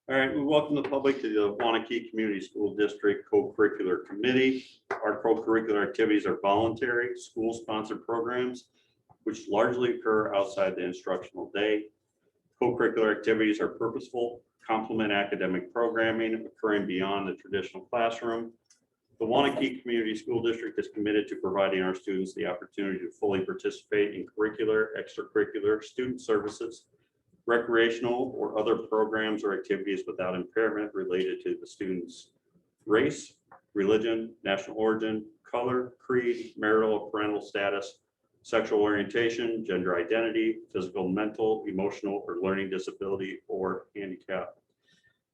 All right, we welcome the public to the Waunakee Community School District Co-Curricular Committee. Our co-curricular activities are voluntary, school-sponsored programs, which largely occur outside the instructional day. Co-curricular activities are purposeful, complement academic programming occurring beyond the traditional classroom. The Waunakee Community School District is committed to providing our students the opportunity to fully participate in curricular, extracurricular, student services, recreational or other programs or activities without impairment related to the student's race, religion, national origin, color, creed, marital or parental status, sexual orientation, gender identity, physical, mental, emotional, or learning disability or handicap.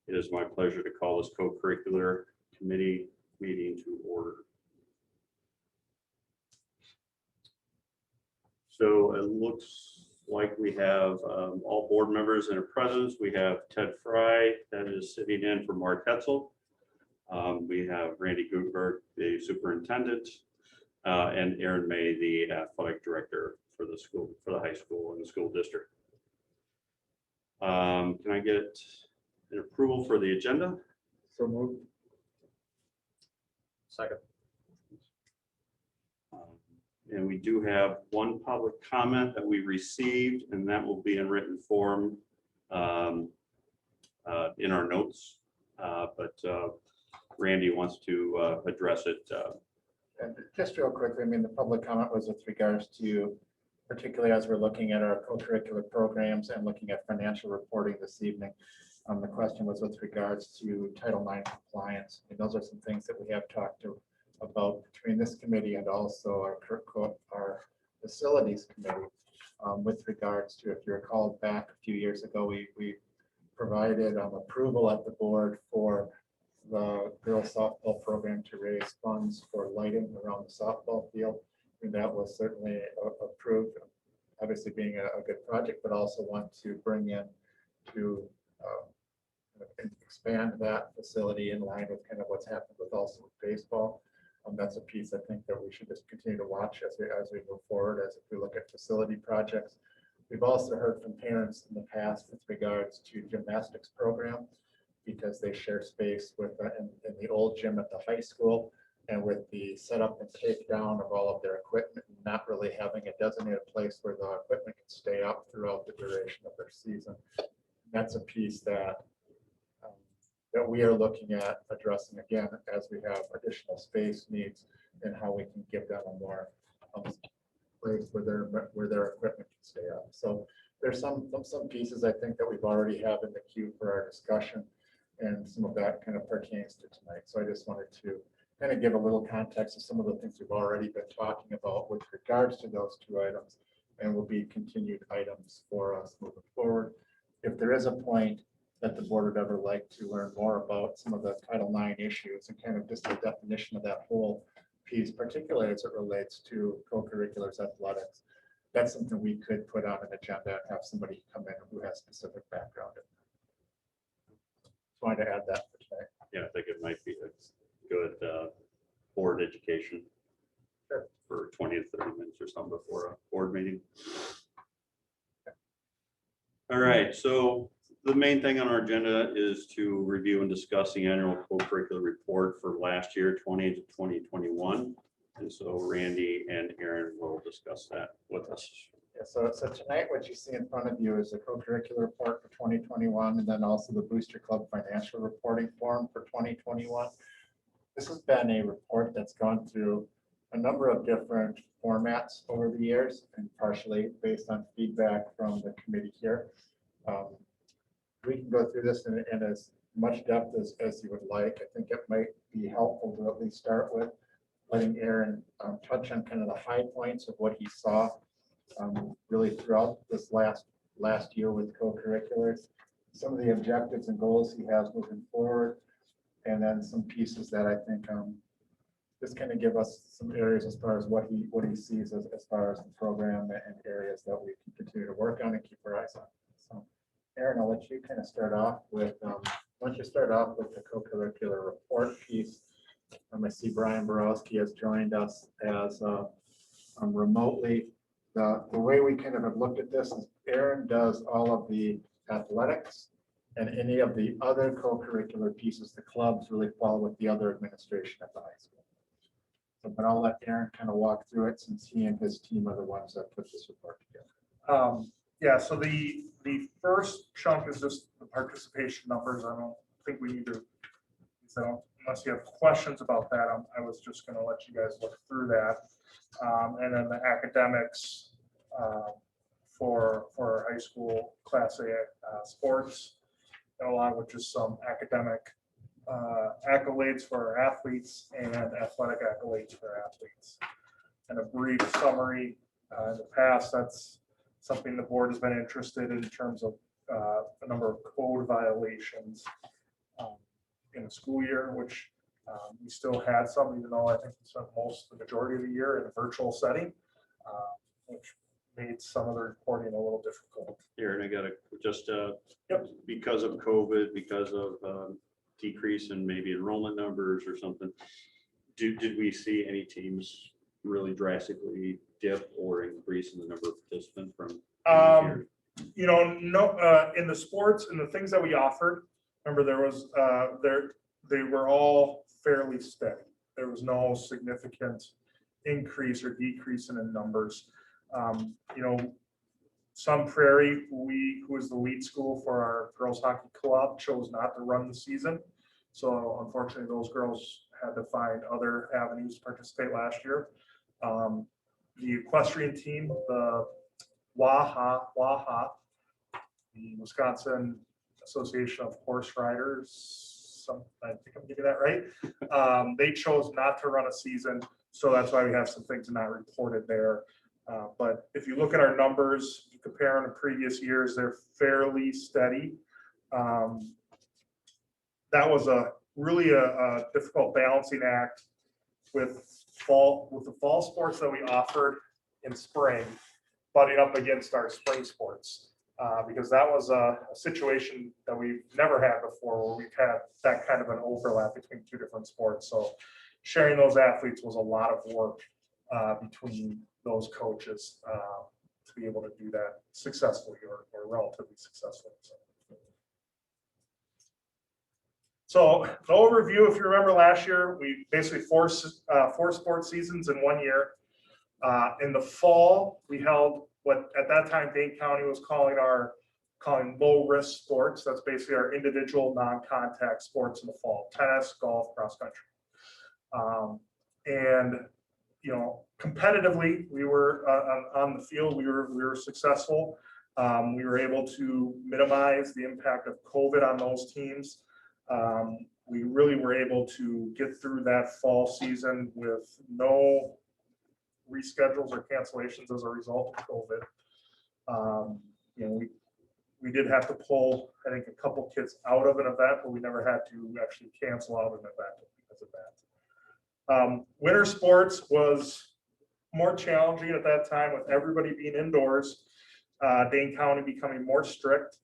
It is my pleasure to call this co-curricular committee meeting to order. So it looks like we have all board members in our presence. We have Ted Fry that is sitting in for Mark Hetzel. We have Randy Gutenberg, the superintendent, and Aaron May, the athletic director for the school, for the high school and the school district. Can I get an approval for the agenda? So moved. Second. And we do have one public comment that we received, and that will be in written form in our notes. But Randy wants to address it. And just real quickly, I mean, the public comment was with regards to, particularly as we're looking at our co-curricular programs and looking at financial reporting this evening. The question was with regards to Title IX compliance. And those are some things that we have talked about between this committee and also our facilities committee with regards to, if you recall back a few years ago, we provided approval at the board for the girls softball program to raise funds for lighting around the softball field. And that was certainly approved, obviously being a good project, but also want to bring in to expand that facility in line with kind of what's happened with also with baseball. That's a piece I think that we should just continue to watch as we move forward, as if we look at facility projects. We've also heard from parents in the past with regards to gymnastics program, because they share space with in the old gym at the high school, and with the setup and take down of all of their equipment, not really having a designated place where the equipment can stay up throughout the duration of their season. That's a piece that that we are looking at addressing again as we have additional space needs and how we can give them a more place where their equipment can stay up. So there's some pieces I think that we've already have in the queue for our discussion, and some of that kind of pertains to tonight. So I just wanted to kind of give a little context of some of the things we've already been talking about with regards to those two items, and will be continued items for us moving forward. If there is a point that the board would ever like to learn more about some of the Title IX issues and kind of just the definition of that whole piece, particularly as it relates to co-curriculars athletics, that's something we could put on an agenda and have somebody come in who has specific background in that. Just wanted to add that for today. Yeah, I think it might be a good board education. Sure. For 20 to 30 minutes or something before a board meeting. All right, so the main thing on our agenda is to review and discuss the annual co-curricular report for last year, 20 to 2021. And so Randy and Aaron will discuss that with us. Yeah, so tonight what you see in front of you is the co-curricular report for 2021, and then also the Booster Club financial reporting form for 2021. This has been a report that's gone through a number of different formats over the years, and partially based on feedback from the committee here. We can go through this in as much depth as you would like. I think it might be helpful to at least start with letting Aaron touch on kind of the high points of what he saw really throughout this last year with co-curriculars, some of the objectives and goals he has moving forward, and then some pieces that I think just kind of give us some areas as far as what he sees as far as the program and areas that we can continue to work on and keep our eyes on. So Aaron, I'll let you kind of start off with, why don't you start off with the co-curricular report piece. I see Brian Borowski has joined us as remotely. The way we kind of have looked at this is Aaron does all of the athletics And any of the other co-curricular pieces, the clubs really fall with the other administration at the high school. So, but I'll let Aaron kind of walk through it since he and his team are the ones that put this report together. Yeah, so the first chunk is just the participation numbers. I don't think we need to, so unless you have questions about that, I was just going to let you guys look through that. And then the academics for high school Class A sports, and along with just some academic accolades for our athletes and athletic accolades for our athletes. And a brief summary, in the past, that's something the board has been interested in terms of the number of code violations in the school year, which we still had some, even though I think we spent the majority of the year in a virtual setting, which made some of the reporting a little difficult. Aaron, I got just because of COVID, because of decrease in maybe enrollment numbers or something, did we see any teams really drastically dip or increase in the number of participants from you know, no, in the sports and the things that we offered, remember there was they were all fairly steady. There was no significant increase or decrease in the numbers. You know, Sun Prairie, who was the lead school for our girls hockey club, chose not to run the season. So unfortunately, those girls had to find other avenues to participate last year. The equestrian team, the WAHA, the Wisconsin Association of Horse Riders, I think I'm getting that right. They chose not to run a season, so that's why we have some things not reported there. But if you look at our numbers, you compare them to previous years, they're fairly steady. That was really a difficult balancing act with the fall sports that we offered in spring, butting up against our spring sports, because that was a situation that we've never had before, where we've had that kind of an overlap between two different sports. So sharing those athletes was a lot of work between those coaches to be able to do that successfully or relatively successfully. So the overview, if you remember last year, we basically four sports seasons in 1 year. In the fall, we held what at that time Dane County was calling low risk sports. That's basically our individual non-contact sports in the fall: tennis, golf, cross country. And you know, competitively, we were on the field. We were successful. We were able to minimize the impact of COVID on those teams. We really were able to get through that fall season with no reschedules or cancellations as a result of COVID. You know, we did have to pull, I think, a couple kids out of an event, but we never had to actually cancel out an event because of that. Winter sports was more challenging at that time with everybody being indoors. Dane County becoming more strict.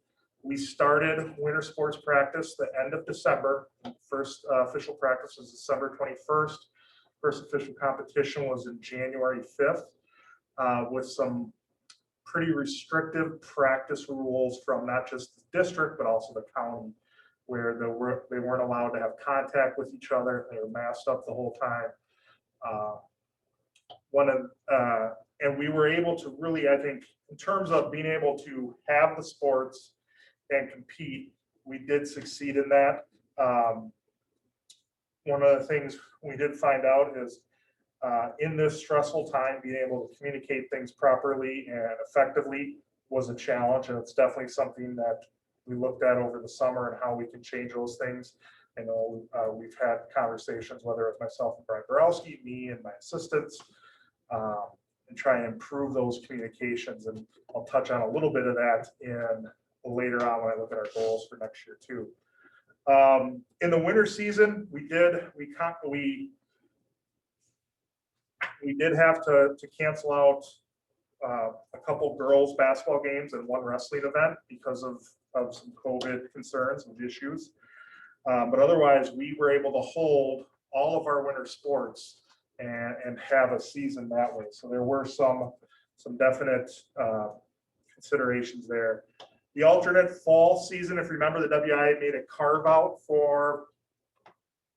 We started winter sports practice the end of December. First official practice was December 21st. First official competition was in January 5th, with some pretty restrictive practice rules from not just the district, but also the county, where they weren't allowed to have contact with each other. They were masked up the whole time. And we were able to really, I think, in terms of being able to have the sports and compete, we did succeed in that. One of the things we did find out is in this stressful time, being able to communicate things properly and effectively was a challenge. And it's definitely something that we looked at over the summer and how we can change those things. I know we've had conversations, whether it's myself and Brian Borowski, me and my assistants, and try and improve those communications. And I'll touch on a little bit of that later on when I look at our goals for next year too. In the winter season, we did have to cancel out a couple girls basketball games and one wrestling event because of some COVID concerns and issues. But otherwise, we were able to hold all of our winter sports and have a season that way. So there were some definite considerations there. The alternate fall season, if you remember, the WIA made a carve out for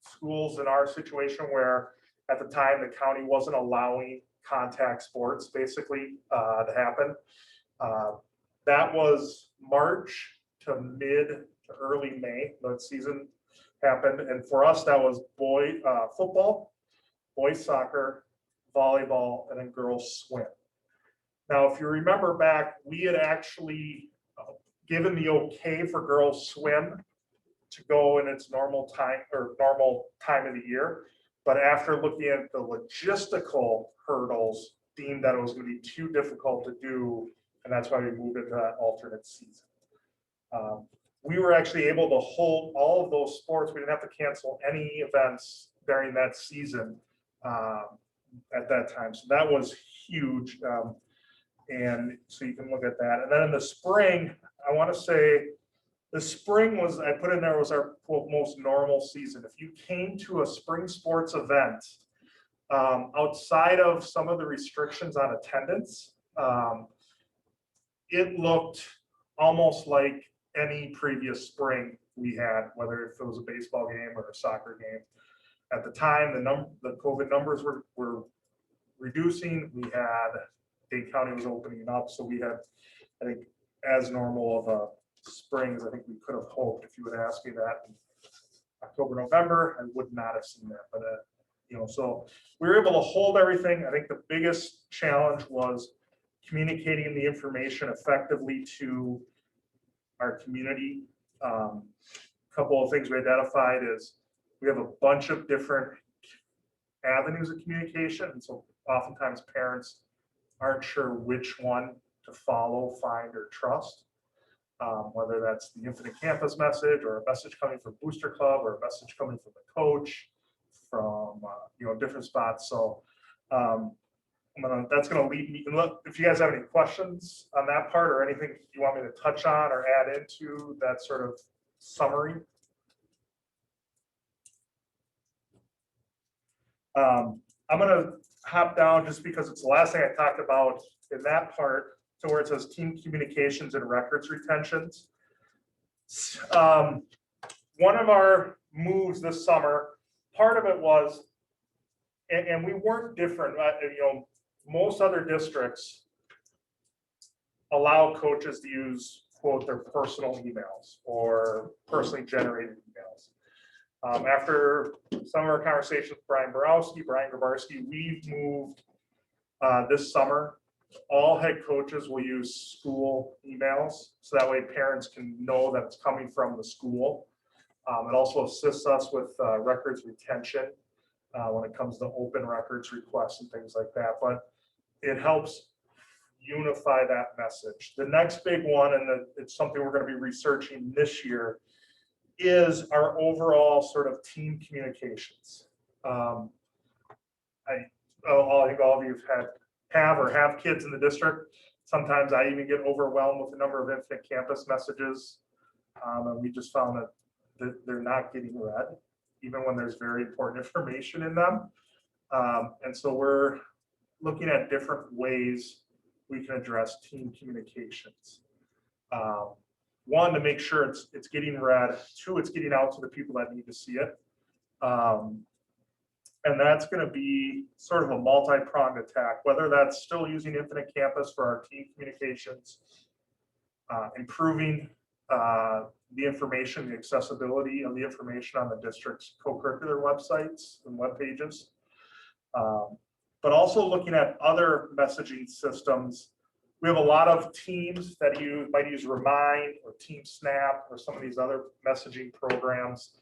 schools in our situation where at the time the county wasn't allowing contact sports basically to happen. That was March to mid to early May, that season happened. And for us, that was football, boys soccer, volleyball, and then girls swim. Now, if you remember back, we had actually given the okay for girls swim to go in its normal time of the year. But after looking at the logistical hurdles, deemed that it was going to be too difficult to do. And that's why we moved it to that alternate season. We were actually able to hold all of those sports. We didn't have to cancel any events during that season at that time. So that was huge. And so you can look at that. And then in the spring, I want to say the spring was, I put in there, was our quote most normal season. If you came to a spring sports event, outside of some of the restrictions on attendance, it looked almost like any previous spring we had, whether if it was a baseball game or a soccer game. At the time, the COVID numbers were reducing. We had, Dade County was opening up, so we had, I think, as normal of a spring as I think we could have hoped. If you would ask me that in October, November, I would not have seen that. But so we were able to hold everything. I think the biggest challenge was communicating the information effectively to our community. Couple of things we identified is we have a bunch of different avenues of communication, and so oftentimes parents aren't sure which one to follow, find, or trust. Whether that's the Infinite Campus message, or a message coming from Booster Club, or a message coming from the coach, from different spots. So that's going to lead me. If you guys have any questions on that part, or anything you want me to touch on or add into that sort of summary. I'm going to hop down just because it's the last thing I talked about in that part, to where it says team communications and records retentions. One of our moves this summer, part of it was, and we weren't different. Most other districts allow coaches to use, quote, their personal emails or personally generated emails. After some of our conversations with Brian Grabarski, we've moved this summer. All head coaches will use school emails, so that way parents can know that it's coming from the school. It also assists us with records retention when it comes to open records requests and things like that. But it helps unify that message. The next big one, and it's something we're going to be researching this year, is our overall sort of team communications. I think all of you have kids in the district. Sometimes I even get overwhelmed with the number of Infinite Campus messages. And we just found that they're not getting read, even when there's very important information in them. And so we're looking at different ways we can address team communications. One, to make sure it's getting read. Two, it's getting out to the people that need to see it. And that's going to be sort of a multi-pronged attack, whether that's still using Infinite Campus for our team communications, improving the information, the accessibility of the information on the district's co-curricular websites and web pages, but also looking at other messaging systems. We have a lot of teams that might use Remind or Team Snap or some of these other messaging programs.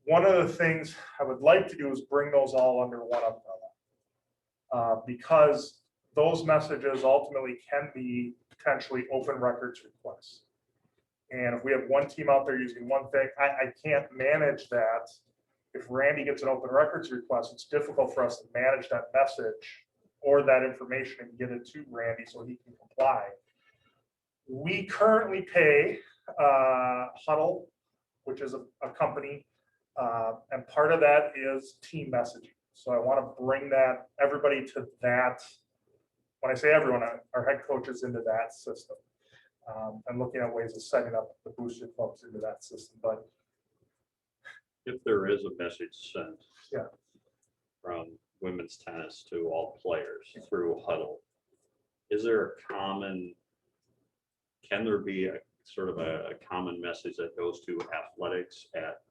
One of the things I would like to do is bring those all under one umbrella, because those messages ultimately can be potentially open records requests. And if we have one team out there using one thing, I can't manage that. If Randy gets an open records request, it's difficult for us to manage that message or that information and get it to Randy so he can comply. We currently pay Huddle, which is a company, and part of that is team messaging. So I want to bring everybody to that. When I say everyone, our head coaches into that system. and looking at ways of setting up the booster clubs into that system. But If there is a message sent. Yeah. From women's tennis to all players through huddle, is there a common, can there be a sort of a common message that goes to athletics at,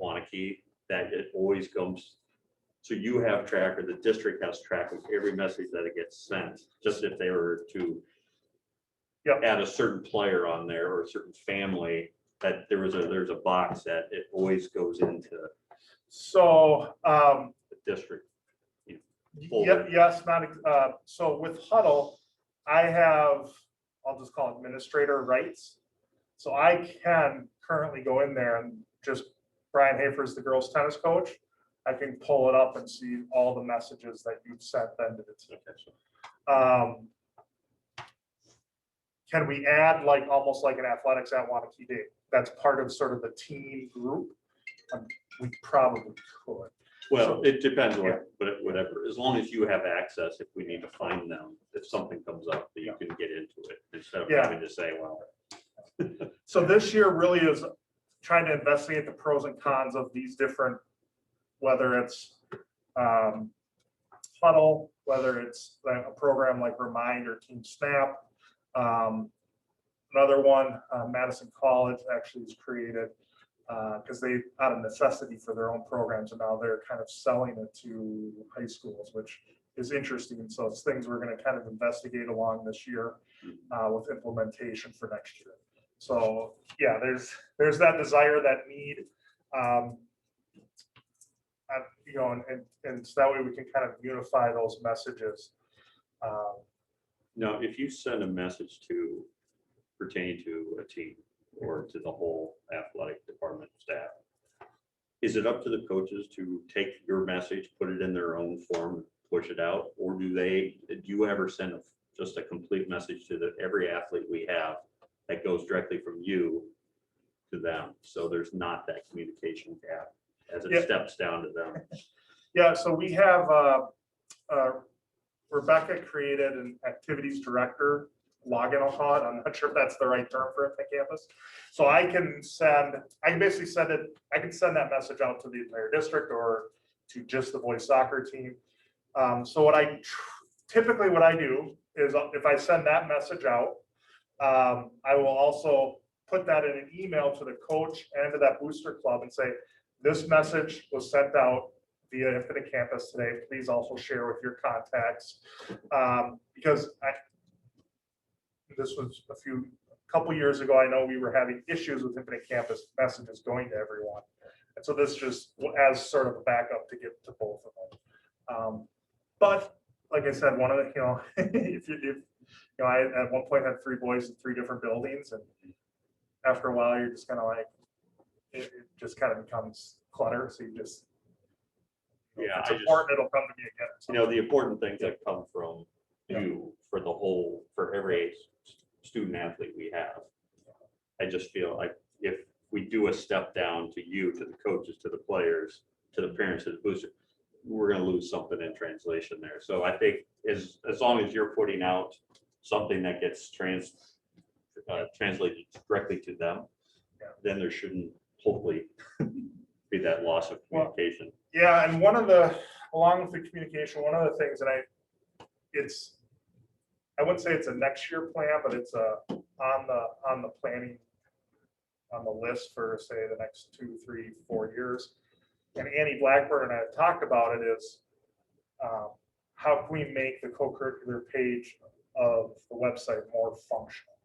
Waunakee, that it always comes, so you have track, or the district has track of every message that it gets sent, just if they were to Yep. add a certain player on there or a certain family, that there's a box that it always goes into so, the district. Forward. yes, not, so with huddle, I have, I'll just call it administrator rights. So I can currently go in there and just, Brian Hafer's the girls tennis coach. I can pull it up and see all the messages that you've sent then to the team. Can we add like, almost like an athletics at Waunakee Day? That's part of sort of the team group. We probably could. Well, it depends on Yeah. but whatever, as long as you have access, if we need to find them, if something comes up, that you can get into it instead of Yeah. having to say, well. So this year really is trying to investigate the pros and cons of these different, whether it's huddle, whether it's like a program like Remind or Team Snap. Another one, Madison College actually was created because they, out of necessity for their own programs, and now they're kind of selling it to high schools, which is interesting. So it's things we're going to kind of investigate along this year with implementation for next year. So yeah, there's that desire, that need, and so that way we can kind of unify those messages. Now, if you send a message pertaining to a team or to the whole athletic department staff, is it up to the coaches to take your message, put it in their own form, push it out? Or do you ever send just a complete message to every athlete we have that goes directly from you to them? So there's not that communication gap as it steps down to them. Yeah, so we have, Rebecca created an activities director login, I'll call it. I'm not sure if that's the right term for the campus. So I can basically send that message out to the entire district or to just the boys soccer team. So typically what I do is if I send that message out, I will also put that in an email to the coach and to that booster club and say, this message was sent out via Infinite Campus today. Please also share with your contacts. Because this was a couple years ago, I know we were having issues with Infinite Campus messages going to everyone. And so this just as sort of a backup to get to both of them. But like I said, one of the, I at one point had 3 boys in 3 different buildings, and after a while, you're just kind of like, it just kind of becomes clutter. So you just, Yeah, it's important, it'll come to me again. The important things that come from you for every student athlete we have. I just feel like if we do a step down to you, to the coaches, to the players, to the parents, to the booster, we're going to lose something in translation there. So I think as long as you're putting out something that gets translated directly to them, then there shouldn't hopefully be that loss of communication. Yeah, and along with the communication, one of the things that I wouldn't say it's a next year plan, but it's on the planning, on the list for say the next 2, 3, 4 years. And Annie Blackburn and I have talked about it is how can we make the co-curricular page of the website more functional?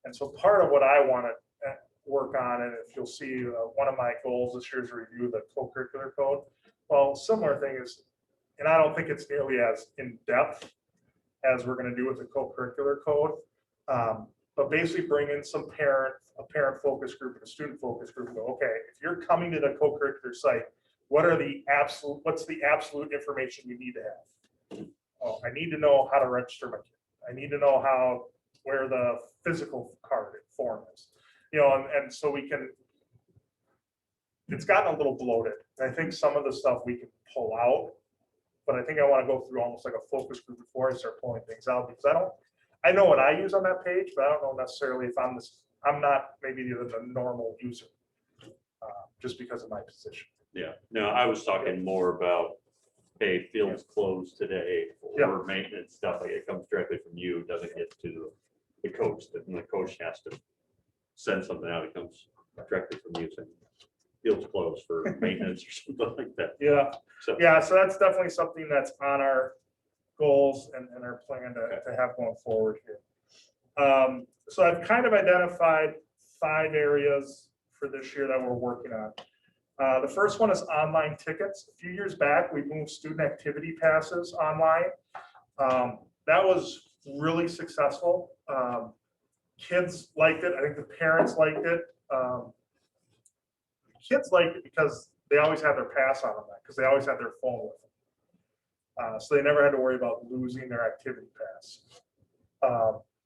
And so part of what I want to work on, and if you'll see one of my goals this year is review the co-curricular code. Well, similar thing is, and I don't think it's nearly as in depth as we're going to do with the co-curricular code, but basically bring in a parent focus group and a student focus group and go, okay, if you're coming to the co-curricular site, what's the absolute information you need to have? Oh, I need to know how to register my kid. I need to know where the physical card form is. And so it's gotten a little bloated. I think some of the stuff we can pull out, but I think I want to go through almost like a focus group before I start pulling things out, because I know what I use on that page, but I don't know necessarily if I'm not maybe the normal user, just because of my position. Yeah, no, I was talking more about, hey, field's closed today or maintenance stuff, like it comes directly from you, doesn't get to the coach, and the coach has to send something out, it comes directly from you, saying field's closed for maintenance or something like that. Yeah, So, yeah, so that's definitely something that's on our goals and our plan to have going forward here. So I've kind of identified 5 areas for this year that we're working on. The first one is online tickets. A few years back, we moved student activity passes online. That was really successful. Kids liked it. I think the parents liked it. Kids liked it because they always had their pass on them, because they always had their phone with them. So they never had to worry about losing their activity pass.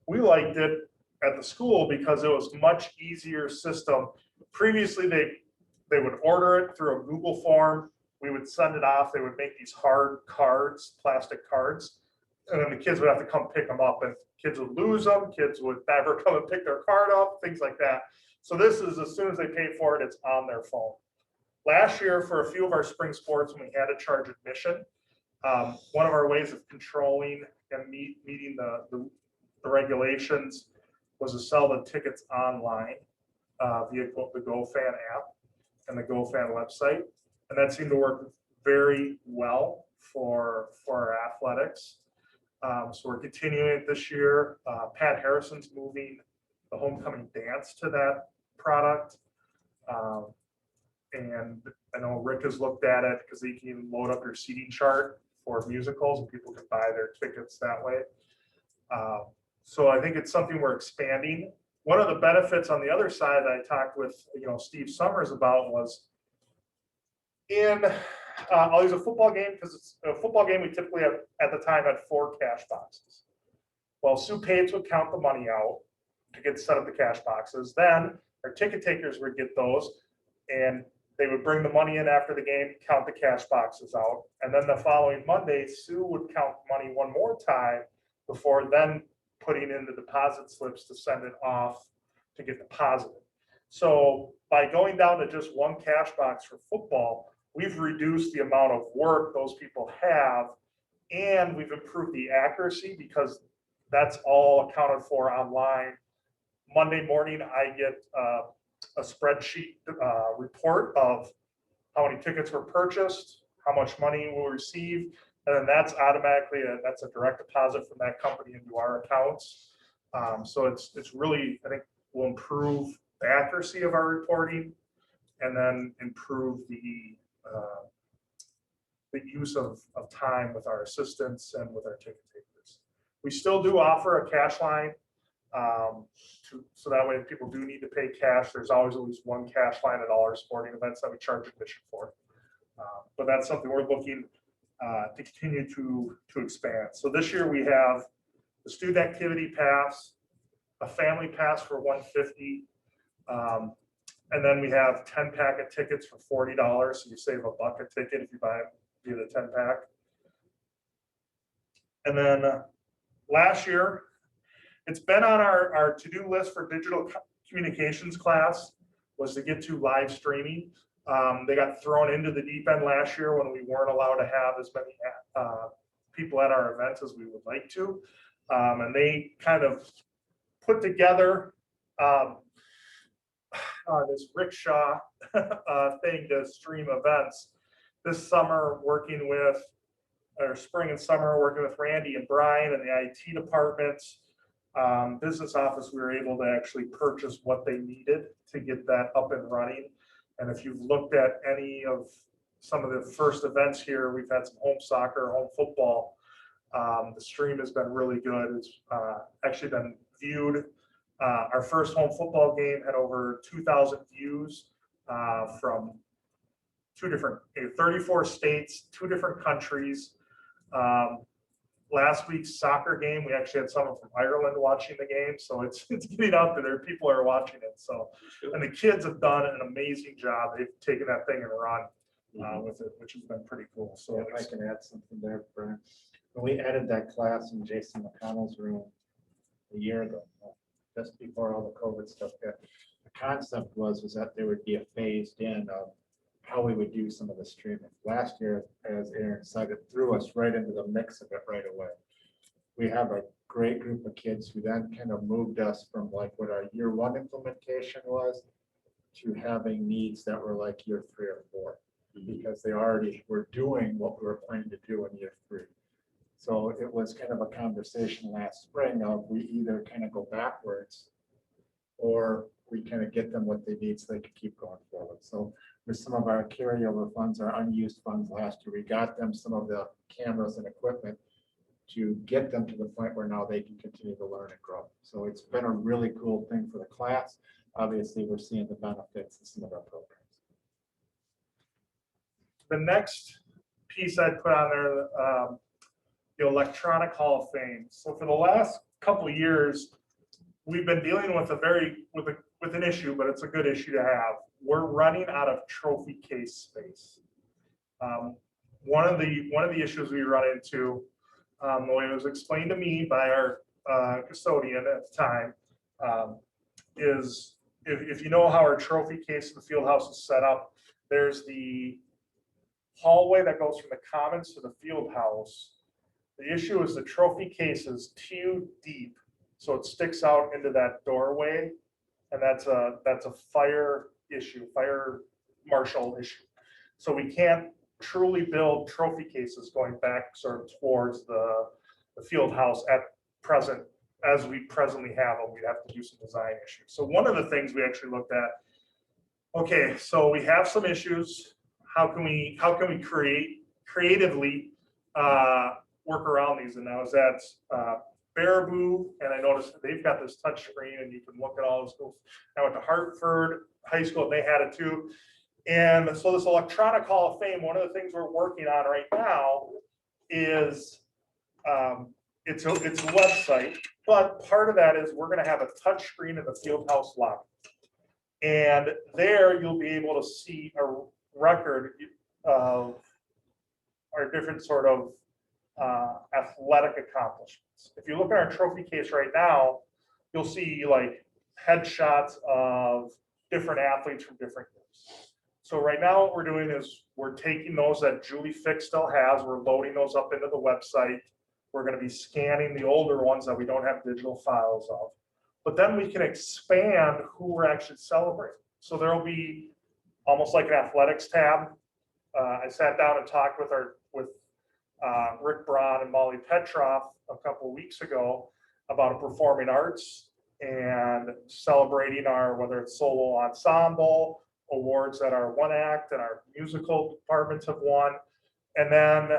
We liked it at the school because it was much easier system. Previously, they would order it through a Google form. We would send it off. They would make these hard cards, plastic cards, and then the kids would have to come pick them up, and kids would lose them. Kids would never come and pick their card up, things like that. So this is, as soon as they pay for it, it's on their phone. Last year, for a few of our spring sports, when we had to charge admission, one of our ways of controlling and meeting the regulations was to sell the tickets online via the GoFan app and the GoFan website. And that seemed to work very well for our athletics. So we're continuing it this year. Pat Harrison's moving the homecoming dance to that product. And I know Rick has looked at it because you can even load up your seating chart for musicals and people can buy their tickets that way. So I think it's something we're expanding. One of the benefits on the other side that I talked with Steve Summers about was I'll use a football game because it's a football game. We typically have at the time had 4 cash boxes. Well, Sue Pates would count the money out to get set up the cash boxes. Then our ticket takers would get those, and they would bring the money in after the game, count the cash boxes out, and then the following Monday, Sue would count money one more time before then putting in the deposit slips to send it off to get deposited. So by going down to just 1 cash box for football, we've reduced the amount of work those people have, and we've improved the accuracy because that's all accounted for online. Monday morning, I get a spreadsheet report of how many tickets were purchased, how much money we'll receive, and then that's automatically that's a direct deposit from that company into our accounts. So it's really, I think, will improve the accuracy of our reporting, and then improve the use of time with our assistants and with our ticket takers. We still do offer a cash line. So that way if people do need to pay cash, there's always at least 1 cash line at all our sporting events that we charge admission for. But that's something we're looking to continue to expand. So this year we have the student activity pass, a family pass for $150, and then we have 10-pack of tickets for $40. So you save $1 a ticket if you buy it via the 10-pack. And then last year, it's been on our to-do list for digital communications class was to get to live streaming. They got thrown into the deep end last year when we weren't allowed to have as many people at our events as we would like to. And they kind of put together this rickshaw thing to stream events this summer, working with, or spring and summer, working with Randy and Brian and the IT departments. Business office, we were able to actually purchase what they needed to get that up and running. And if you've looked at any of some of the first events here, we've had some home soccer, home football. The stream has been really good. It's actually been viewed. Our first home football game had over 2,000 views from 34 states, 2 different countries. Last week's soccer game, we actually had someone from Ireland watching the game. So it's getting out there. People are watching it. So, and the kids have done an amazing job. They've taken that thing and run with it, which has been pretty cool. So if I can add something there, Brian. When we added that class in Jason McConnell's room, a year ago, just before all the COVID stuff hit. The concept was that there would be a phased in of how we would do some of the streaming. Last year, as Aaron said, it threw us right into the mix of it right away. We have a great group of kids who then kind of moved us from like what our year one implementation was to having needs that were like year 3 or 4, because they already were doing what we were planning to do in year 3. So it was kind of a conversation last spring of we either kind of go backwards or we kind of get them what they need so they can keep going forward. So with some of our carryover funds, our unused funds last year, we got them some of the cameras and equipment to get them to the point where now they can continue to learn and grow. So it's been a really cool thing for the class. Obviously, we're seeing the benefits of some of our programs. The next piece I put on there, the Electronic Hall of Fame. So for the last couple of years, we've been dealing with with an issue, but it's a good issue to have. We're running out of trophy case space. One of the issues we run into, the way it was explained to me by our custodian at the time, is if you know how our trophy case in the field house is set up, there's the hallway that goes from the commons to the field house. The issue is the trophy case is too deep, so it sticks out into that doorway, and that's a fire issue, fire marshal issue. So we can't truly build trophy cases going back sort of towards the field house at present, as we presently have them. We'd have to do some design issues. So one of the things we actually looked at, okay, so we have some issues. How can we creatively work around these? And I was at Baraboo, and I noticed they've got this touch screen and you can look at all the schools. I went to Hartford High School and they had it too. And so this Electronic Hall of Fame, one of the things we're working on right now is it's a website, but part of that is we're going to have a touch screen in the field house lobby. And there you'll be able to see a record of our different sort of athletic accomplishments. If you look at our trophy case right now, you'll see like headshots of different athletes from different years. So right now what we're doing is we're taking those that Julie Fick still has, we're loading those up into the website. We're going to be scanning the older ones that we don't have digital files of. But then we can expand who we're actually celebrating. So there'll be almost like an athletics tab. I sat down and talked with Rick Braun and Molly Petroff a couple of weeks ago about a performing arts and celebrating our, whether it's solo ensemble, awards that our one act and our musical departments have won. And then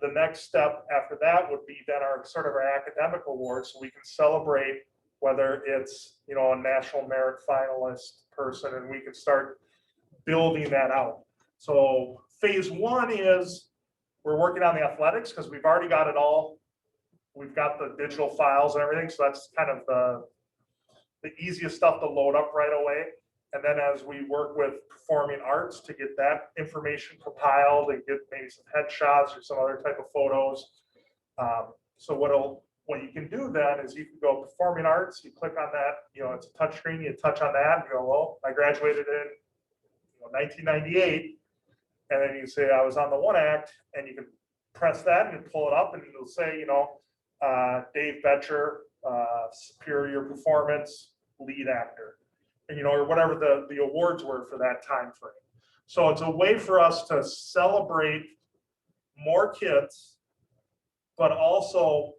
the next step after that would be then our sort of our academic awards, so we can celebrate whether it's, you know, a national merit finalist person, and we can start building that out. So phase one is we're working on the athletics because we've already got it all. We've got the digital files and everything. So that's kind of the easiest stuff to load up right away. And then as we work with performing arts to get that information compiled and get maybe some headshots or some other type of photos. So what you can do then is you can go performing arts, you click on that, you know, it's a touch screen, you touch on that and you go, well, I graduated in 1998. And then you say, I was on the one act, and you can press that and pull it up and it'll say, you know, Dave Betcher, superior performance, lead actor. And, you know, or whatever the awards were for that time frame. So it's a way for us to celebrate more kids, but also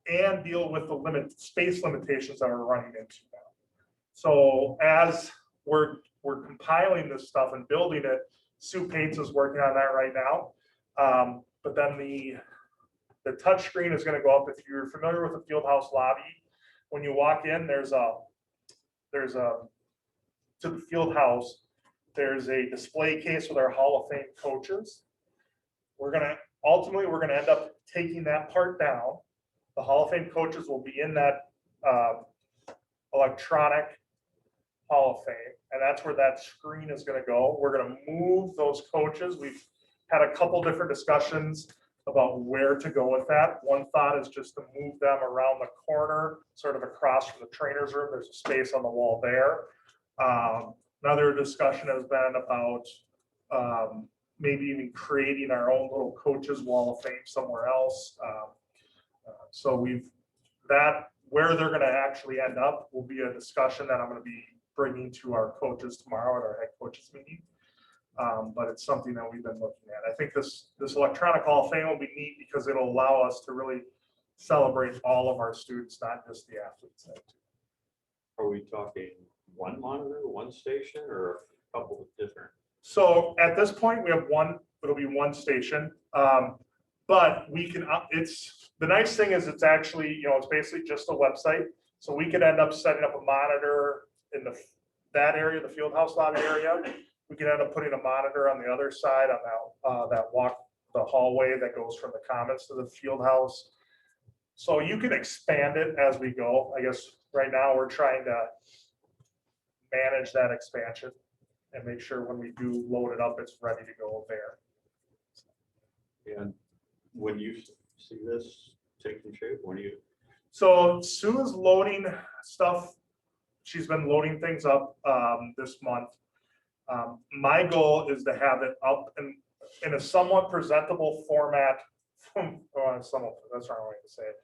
and deal with the space limitations that we're running into now. So as we're compiling this stuff and building it, Sue Pates is working on that right now. But then the touch screen is going to go up. If you're familiar with the field house lobby, when you walk in, there's a to the field house, there's a display case with our Hall of Fame coaches. Ultimately, we're gonna end up taking that part down. The Hall of Fame coaches will be in that electronic Hall of Fame, and that's where that screen is gonna go. We're gonna move those coaches. We've had a couple different discussions about where to go with that. One thought is just to move them around the corner, sort of across from the trainer's room. There's a space on the wall there. Another discussion has been about maybe even creating our own little coaches wall of fame somewhere else. So where they're going to actually end up will be a discussion that I'm going to be bringing to our coaches tomorrow at our head coaches meeting. But it's something that we've been looking at. I think this electronic hall of fame will be neat because it'll allow us to really celebrate all of our students, not just the athletes. Are we talking one monitor, one station, or a couple of different? So at this point, we have one, it'll be one station. But we can, the nice thing is it's actually, it's basically just a website. So we could end up setting up a monitor in that area, the field house lobby area. We can end up putting a monitor on the other side on the hallway that goes from the commons to the field house. So you can expand it as we go. I guess right now we're trying to manage that expansion and make sure when we do load it up, it's ready to go there. And when you see this taking shape, when do you? So Sue is loading stuff. She's been loading things up this month. My goal is to have it up in a somewhat presentable format. That's the wrong way to say it,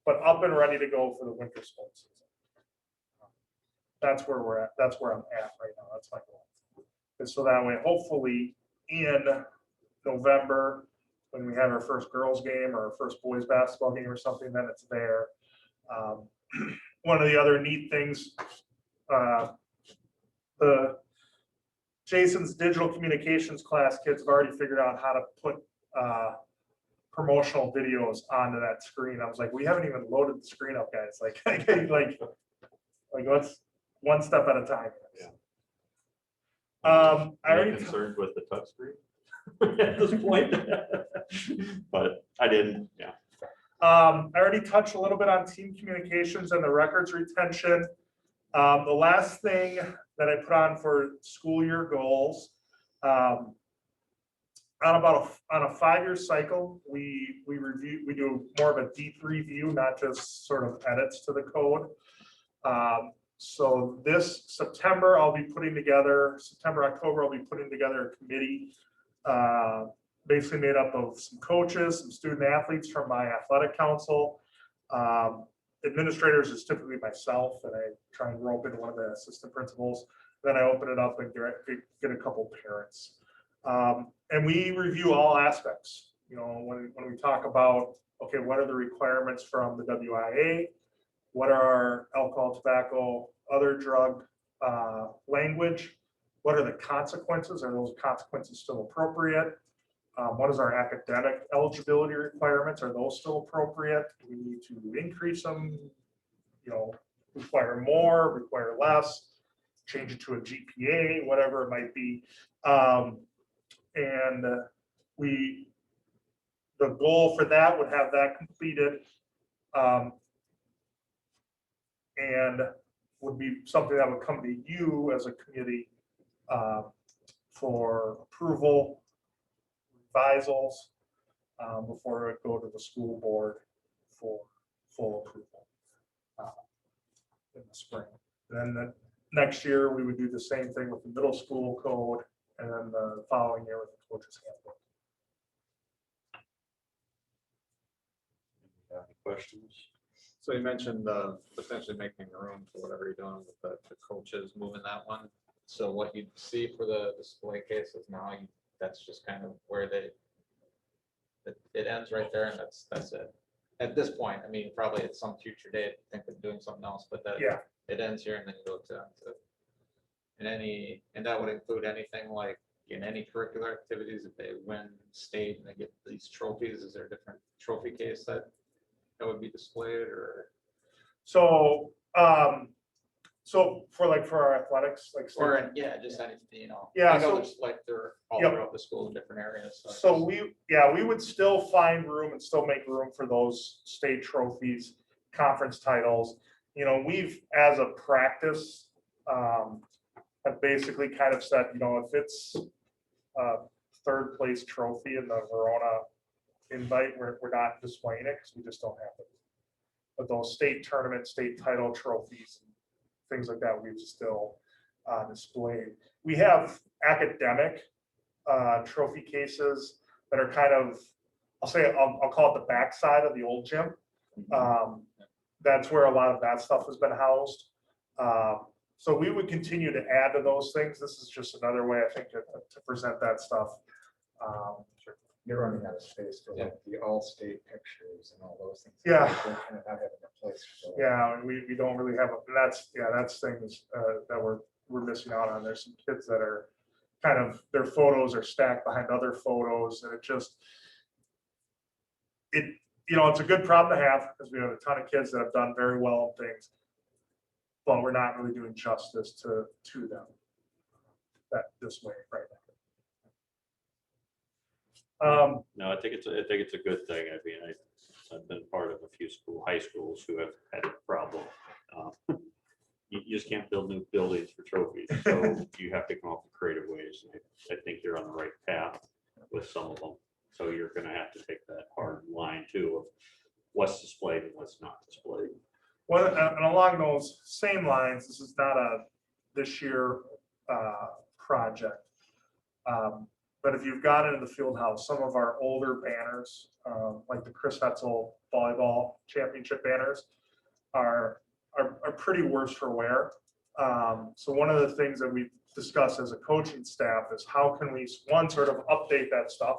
but up and ready to go for the winter sports season. That's where we're at. That's where I'm at right now. That's my goal. And so that way, hopefully in November, when we have our first girls game or our first boys basketball game or something, then it's there. One of the other neat things, Jason's digital communications class kids have already figured out how to put promotional videos onto that screen. I was like, we haven't even loaded the screen up, guys. Like let's one step at a time. Yeah. I already concerned with the touch screen at this point, but I didn't. Yeah. I already touched a little bit on team communications and the records retention. The last thing that I put on for school year goals, on a 5-year cycle, we do more of a deep review, not just sort of edits to the code. So this September, October, I'll be putting together a committee, basically made up of some coaches, some student athletes from my athletic council. Administrators is typically myself, and I try and rope in one of the assistant principals. Then I open it up and get a couple parents. And we review all aspects. When we talk about, okay, what are the requirements from the WIA? What are our alcohol, tobacco, other drug language? What are the consequences? Are those consequences still appropriate? What is our academic eligibility requirements? Are those still appropriate? Do we need to increase them? Require more, require less, change it to a GPA, whatever it might be. And the goal for that would have that completed. And would be something that would come to you as a committee for approval, revisals, before it go to the school board for full approval in the spring. And then the next year, we would do the same thing with the middle school code, and then the following year with the coaches handbook. Any questions? So you mentioned potentially making room for whatever you're doing with the coaches, moving that one. So what you see for the display cases now, that's just kind of where it ends right there, and that's it. At this point, I mean, probably at some future date, I think of doing something else, but it ends here, and then you go to and that would include anything like in any curricular activities. If they win state and they get these trophies, is there a different trophy case that would be displayed? Or so for our athletics, just anything, Yeah, I know so there's they're all throughout the school in different areas. So we would still find room and still make room for those state trophies, conference titles. We've, as a practice, have basically kind of said, if it's a third place trophy in the Verona invite, we're not displaying it because we just don't have it. But those state tournament, state title trophies, and things like that, we've still displayed. We have academic trophy cases that are kind of, I'll call it the backside of the old gym. That's where a lot of that stuff has been housed. So we would continue to add to those things. This is just another way, I think, to present that stuff. You're running out of space for like the all-state pictures and all those things. Yeah. They're kind of not having a place. Yeah, and we don't really have, that's things that we're missing out on. There's some kids that are kind of, their photos are stacked behind other photos, and it's a good problem to have because we have a ton of kids that have done very well in things, but we're not really doing justice to them this way right now. No, I think it's a good thing. I mean, I've been part of a few high schools who have had a problem. You just can't build new buildings for trophies, so you have to come up with creative ways. And I think you're on the right path with some of them. So you're going to have to take that hard line too of what's displayed and what's not displayed. Well, and along those same lines, this is not a this year project. But if you've got it in the field house, some of our older banners, like the Chris Hetzel volleyball championship banners, are pretty worse for wear. So one of the things that we discussed as a coaching staff is how can we, one, sort of update that stuff,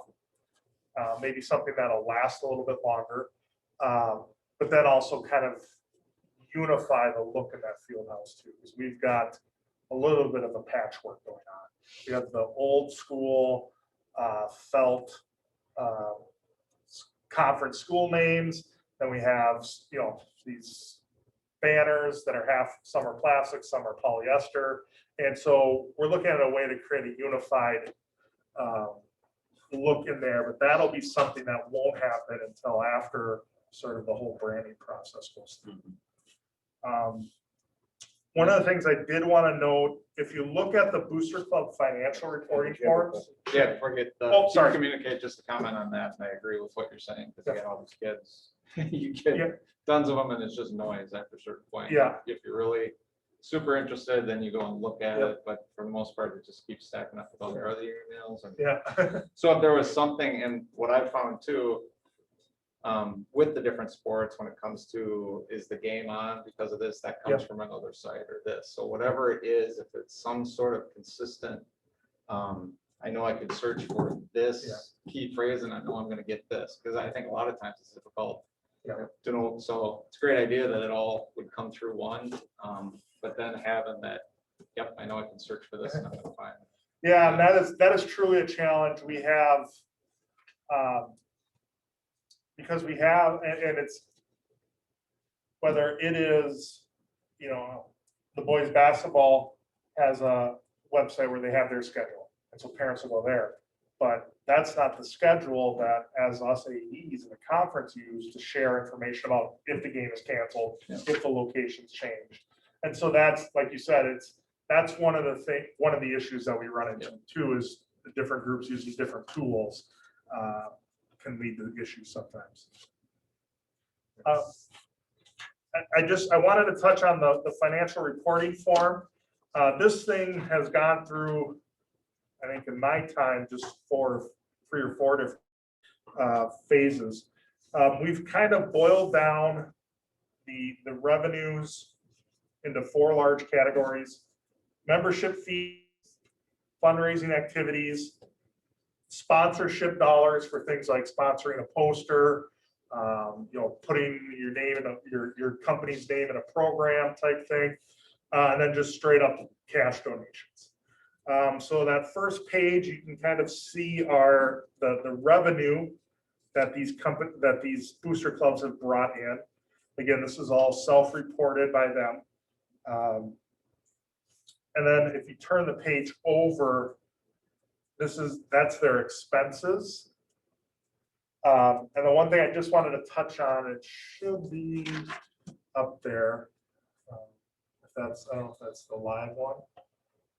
maybe something that'll last a little bit longer, but then also kind of unify the look in that field house too, because we've got a little bit of a patchwork going on. We have the old school felt conference school names. Then we have, these banners that are some are plastic, some are polyester. And so we're looking at a way to create a unified look in there, but that'll be something that won't happen until after sort of the whole branding process goes through. One of the things I did want to note, if you look at the Booster Club financial reporting forms. Yeah, forget the. Oh, sorry. Communicate, just to comment on that, and I agree with what you're saying, because you get all these kids, you get tons of them, and it's just noise after a certain point. Yeah. If you're really super interested, then you go and look at it, but for the most part, it just keeps stacking up with all your other emails. And Yeah. so if there was something, and what I've found too, with the different sports, when it comes to, is the game on because of this, that comes from another site or this. So whatever it is, if it's some sort of consistent, I know I could search for this key phrase and I know I'm going to get this, because I think a lot of times it's difficult to know. So it's a great idea that it all would come through one, but then having that, I know I can search for this and I'm going to find it. Yeah, and that is truly a challenge. We have, because we have, and it's, whether it is, the boys basketball has a website where they have their schedule, and so parents will go there. But that's not the schedule that, as us AEs in the conference, use to share information about if the game is canceled, if the location's changed. And so that's, like you said, that's one of the issues that we run into too, is the different groups using different tools can lead to issues sometimes. I wanted to touch on the financial reporting form. This thing has gone through, I think in my time, just 3 or 4 different phases. We've kind of boiled down the revenues into 4 large categories: membership fees, fundraising activities, sponsorship dollars for things like sponsoring a poster, putting your name in your company's name in a program type thing, and then just straight up cash donations. So that first page, you can kind of see the revenue that these booster clubs have brought in. Again, this is all self-reported by them. And then if you turn the page over, that's their expenses. And the one thing I just wanted to touch on, it should be up there. I don't know if that's the live one.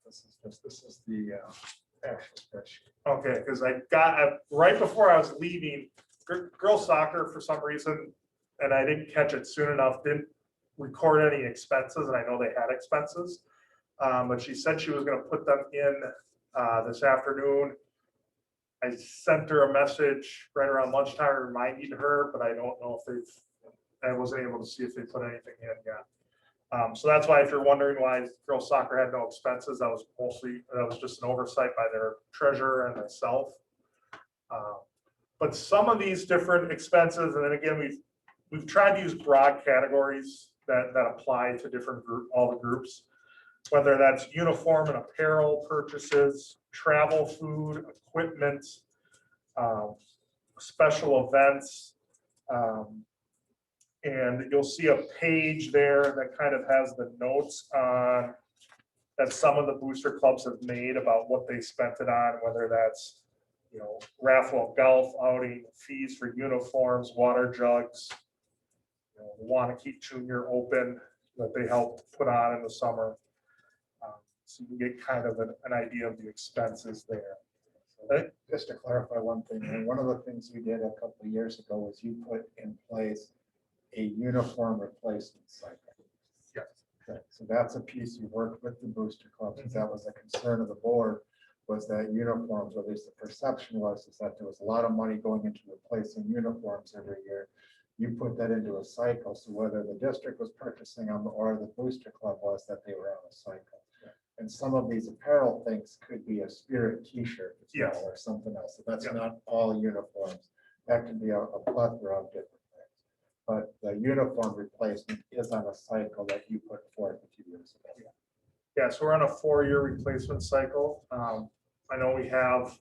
This is the actual spreadsheet. Okay, because right before I was leaving, girls soccer for some reason, and I didn't catch it soon enough, didn't record any expenses, and I know they had expenses. But she said she was gonna put them in this afternoon. I sent her a message right around lunchtime reminding her, but I don't know if I wasn't able to see if they put anything in yet. So that's why if you're wondering why girls soccer had no expenses, that was just an oversight by their treasurer and myself. But some of these different expenses, and then again, we've tried to use broad categories that apply to all the groups, whether that's uniform and apparel purchases, travel, food, equipment, special events. And you'll see a page there that kind of has the notes on that some of the booster clubs have made about what they spent it on, whether that's, raffle golf outing, fees for uniforms, water jugs, the Waunakee Junior Open that they helped put on in the summer. So you get kind of an idea of the expenses there. Just to clarify one thing, and one of the things you did a couple of years ago was you put in place a uniform replacement cycle. Yes. Okay, so that's a piece you worked with the booster clubs, because that was a concern of the board, was that uniforms, or at least the perception was, is that there was a lot of money going into replacing uniforms every year. You put that into a cycle, so whether the district was purchasing them or the booster club was, that they were on a cycle. And some of these apparel things could be a Spirit t-shirt as well, Yes. or something else. So that's Yeah. not all uniforms. That can be a plethora of different things. But the uniform replacement is on a cycle that you put forth a few years ago. Yeah, so we're on a 4-year replacement cycle. I know we have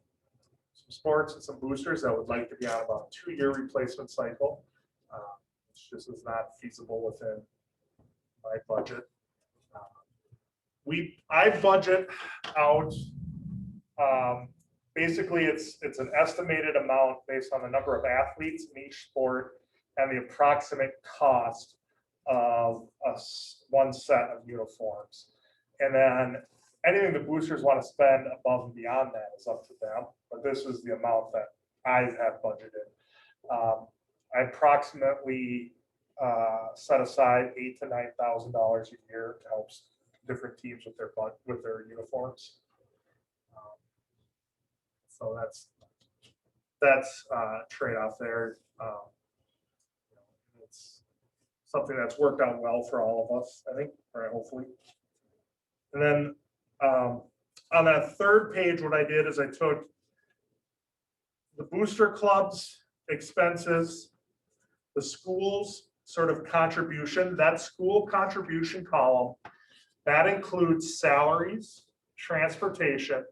some sports and some boosters that would like to be on about a 2-year replacement cycle. Which just is not feasible within my budget. I budget out, basically it's an estimated amount based on the number of athletes in each sport and the approximate cost of one set of uniforms. And then anything the boosters want to spend above and beyond that is up to them, but this is the amount that I have budgeted. I approximately set aside $8,000 to $9,000 a year to help different teams with their uniforms. So that's trade-off there. It's something that's worked out well for all of us, I think, or hopefully. And then on that third page, what I did is I took the booster club's expenses, the school's sort of contribution, that school contribution column, that includes salaries, transportation,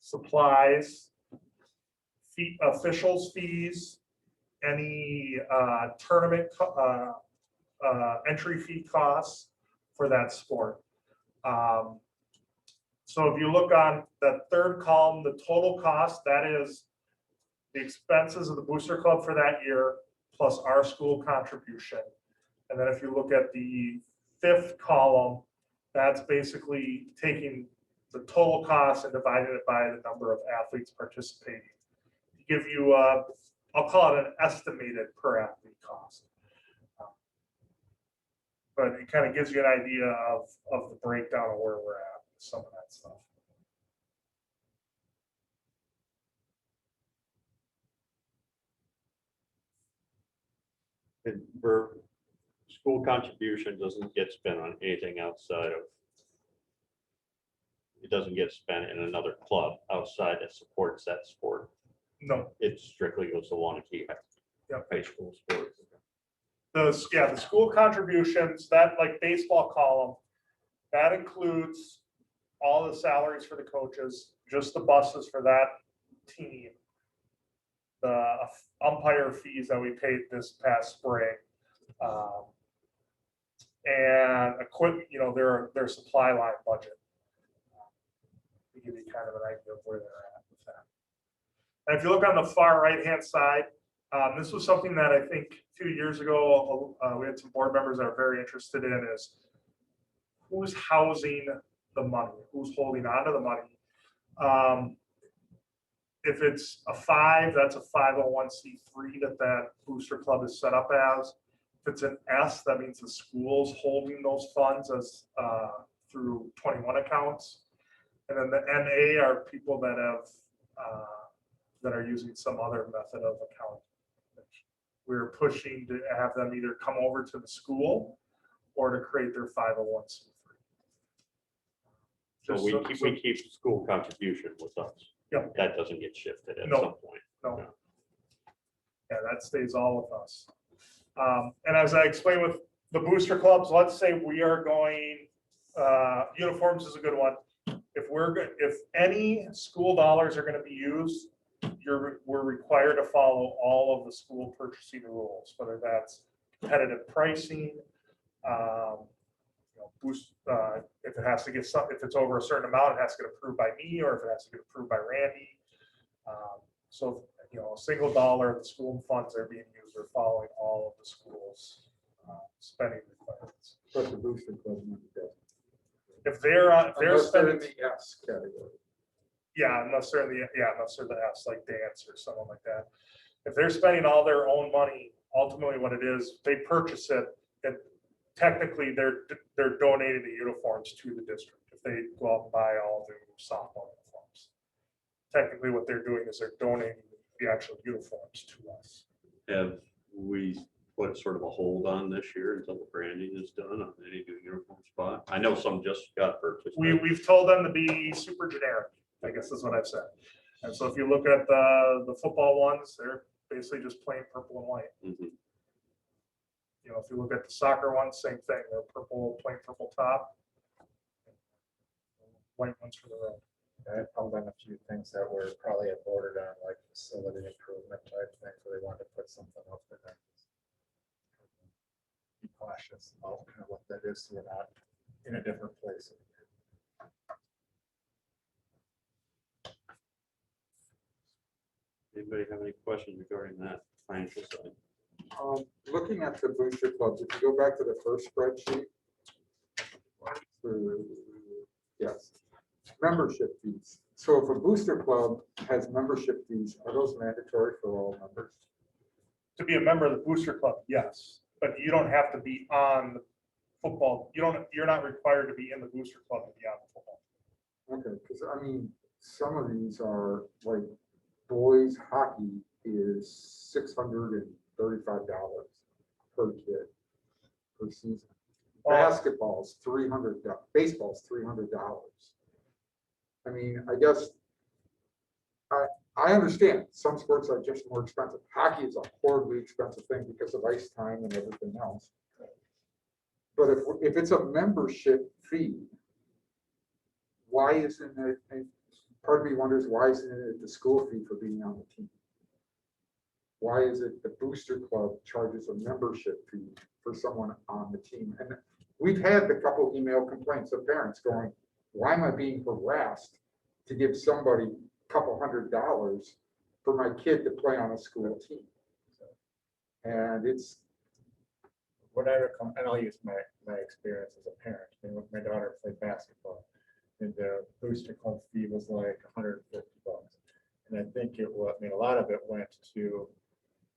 supplies, officials' fees, any tournament entry fee costs for that sport. So if you look on the third column, the total cost, that is the expenses of the booster club for that year, plus our school contribution. And then if you look at the fifth column, that's basically taking the total cost and dividing it by the number of athletes participating. To give you, I'll call it an estimated per athlete cost. But it kind of gives you an idea of the breakdown of where we're at with some of that stuff. And for school contribution doesn't get spent on anything outside of, it doesn't get spent in another club outside that supports that sport. No. It strictly goes to Waunakee high school sports. The school contributions, that like baseball column, that includes all the salaries for the coaches, just the buses for that team, the umpire fees that we paid this past spring, and equipment, their supply line budget. To give you kind of an idea of where they're at with that. And if you look on the far right-hand side, this was something that I think 2 years ago, we had some board members that are very interested in, is who's housing the money, who's holding on to the money. if it's a 5, that's a 501c3 that booster club is set up as. If it's an S, that means the school's holding those funds as through 21 accounts. And then the NA are people that have that are using some other method of accounting. We're pushing to have them either come over to the school or to create their 501c3. So we keep school contribution with us. Yep. That doesn't get shifted at No. some point. No. No. Yeah, that stays all with us. And as I explained with the booster clubs, let's say we are going, uniforms is a good one. If any school dollars are going to be used, we're required to follow all of the school purchasing rules, whether that's competitive pricing, if it has to get some, if it's over a certain amount, it has to get approved by me, or if it has to get approved by Randy. So, a single dollar of the school funds are being used, are following all of the schools' spending requirements. But the booster club money doesn't. If they're Unless they're spending, in the S category. yeah, unless they're in the, unless they're the S, like dance or something like that. If they're spending all their own money, ultimately what it is, they purchase it, and technically they're donating the uniforms to the district. If they go out and buy all the softball uniforms, technically what they're doing is they're donating the actual uniforms to us. Have we put sort of a hold on this year until the branding is done on any new uniform spot? I know some just got purchased. We've told them to be super generic, I guess is what I've said. And so if you look at the football ones, they're basically just plain purple and white. Mhm. If you look at the soccer ones, same thing. They're purple, plain purple top, white ones for the road. I found on a few things that were probably bordered on like facility improvement type things where they wanted to put something up there. Be cautious about kind of what that is, so we're not in a different place. Anybody have any questions regarding that financial side? Looking at the booster clubs, if you go back to the first spreadsheet. Yes, membership fees. So if a booster club has membership fees, are those mandatory for all members? To be a member of the booster club, yes, but you don't have to be on the football. You're not required to be in the booster club to be on the football. Okay, because I mean, some of these are like boys hockey is $635 per kid per season. Basketball's $300, baseball's $300. I mean, I guess I understand some sports are just more expensive. Hockey is a horribly expensive thing because of ice time and everything else. But if it's a membership fee, why isn't it? And part of me wonders why isn't it the school fee for being on the team? Why is it the booster club charges a membership fee for someone on the team? And we've had a couple email complaints of parents going, why am I being harassed to give somebody a couple $100 for my kid to play on a school team? And it's. What I recall, and I'll use my experience as a parent. My daughter played basketball, and the booster club fee was like $150. And I think it was, a lot of it went to,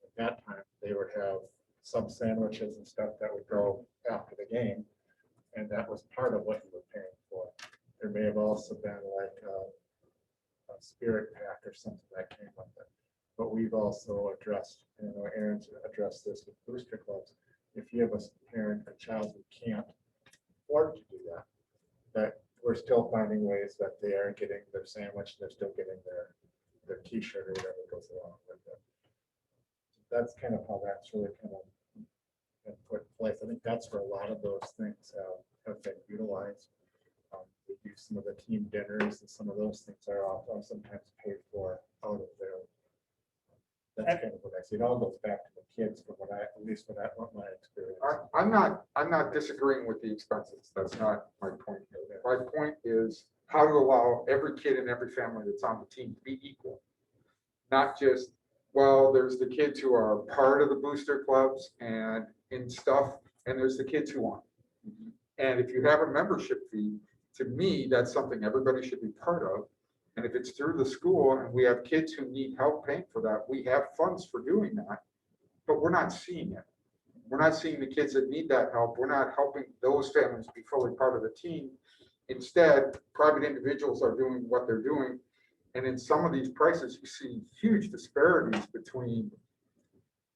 at that time, they would have some sandwiches and stuff that would go after the game. And that was part of what you were paying for. There may have also been like a spirit pack or something that came with it. But we've also addressed, Aaron's addressed this with booster clubs. If you have a parent, a child who can't afford to do that, that we're still finding ways that they are getting their sandwich, they're still getting their t-shirt or whatever goes along with it. That's kind of how that's really kind of been put in place. I think that's where a lot of those things have been utilized. We do some of the team dinners, and some of those things are often sometimes paid for out of there. That's kind of what I see. It all goes back to the kids, from what at least what my experience. I'm not disagreeing with the expenses. That's not my point here. My point is how to allow every kid and every family that's on the team to be equal. Not just, well, there's the kids who are part of the booster clubs and stuff, and there's the kids who aren't. And if you have a membership fee, to me, that's something everybody should be part of. And if it's through the school and we have kids who need help paying for that, we have funds for doing that, but we're not seeing it. We're not seeing the kids that need that help. We're not helping those families be fully part of the team. Instead, private individuals are doing what they're doing. And in some of these prices, you see huge disparities between,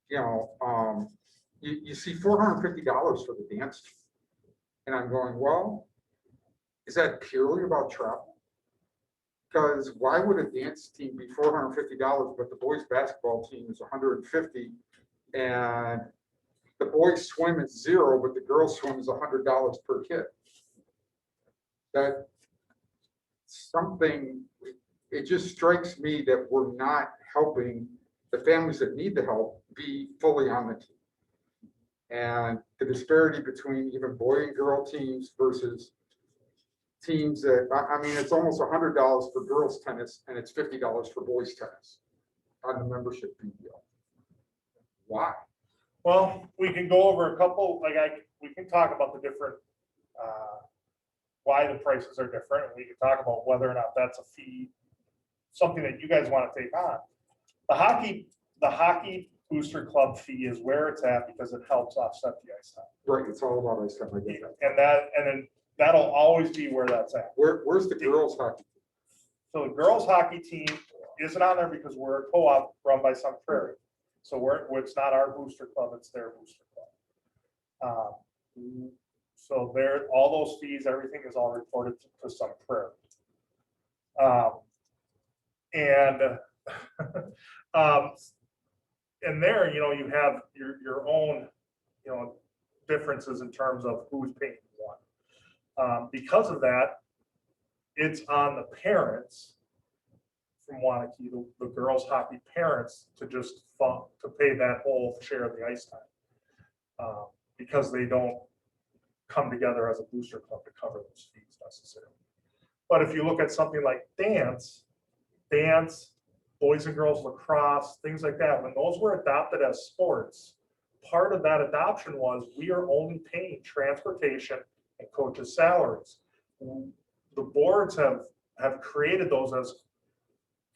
you see $450 for the dance team. And I'm going, well, is that purely about travel? Because why would a dance team be $450, but the boys basketball team is $150, and the boys swim is $0, but the girls swim is $100 per kid? That something, it just strikes me that we're not helping the families that need the help be fully on the team. And the disparity between even boy and girl teams versus teams that, I mean, it's almost $100 for girls tennis and it's $50 for boys tennis on the membership fee deal. Why? Well, we can go over a couple, we can talk about the different, why the prices are different, and we can talk about whether or not that's a fee, something that you guys want to take on. The hockey booster club fee is where it's at because it helps offset the ice time. Right, it's all about ice time. And then that'll always be where that's at. Where's the girls hockey? So the girls hockey team isn't on there because we're a co-op run by Sun Prairie. So it's not our booster club, it's their booster club. So all those fees, everything is all reported to Sun Prairie. And there, you have your own, differences in terms of who's paying what. Because of that, it's on the parents from Waunakee, the girls hockey parents, to pay that whole share of the ice time, because they don't come together as a booster club to cover those fees necessarily. But if you look at something like dance, boys and girls lacrosse, things like that, when those were adopted as sports, part of that adoption was we are only paying transportation and coaches' salaries. The boards have created those as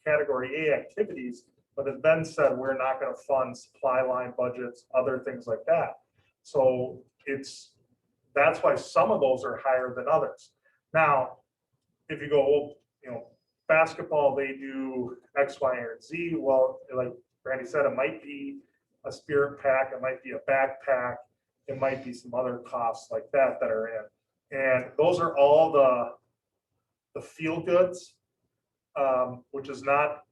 category A activities, but have then said we're not going to fund supply line budgets, other things like that. So that's why some of those are higher than others. Now, if you go, basketball, they do X, Y, or Z. Well, like Randy said, it might be a spirit pack, it might be a backpack, it might be some other costs like that are in. And those are all the feel goods, which is not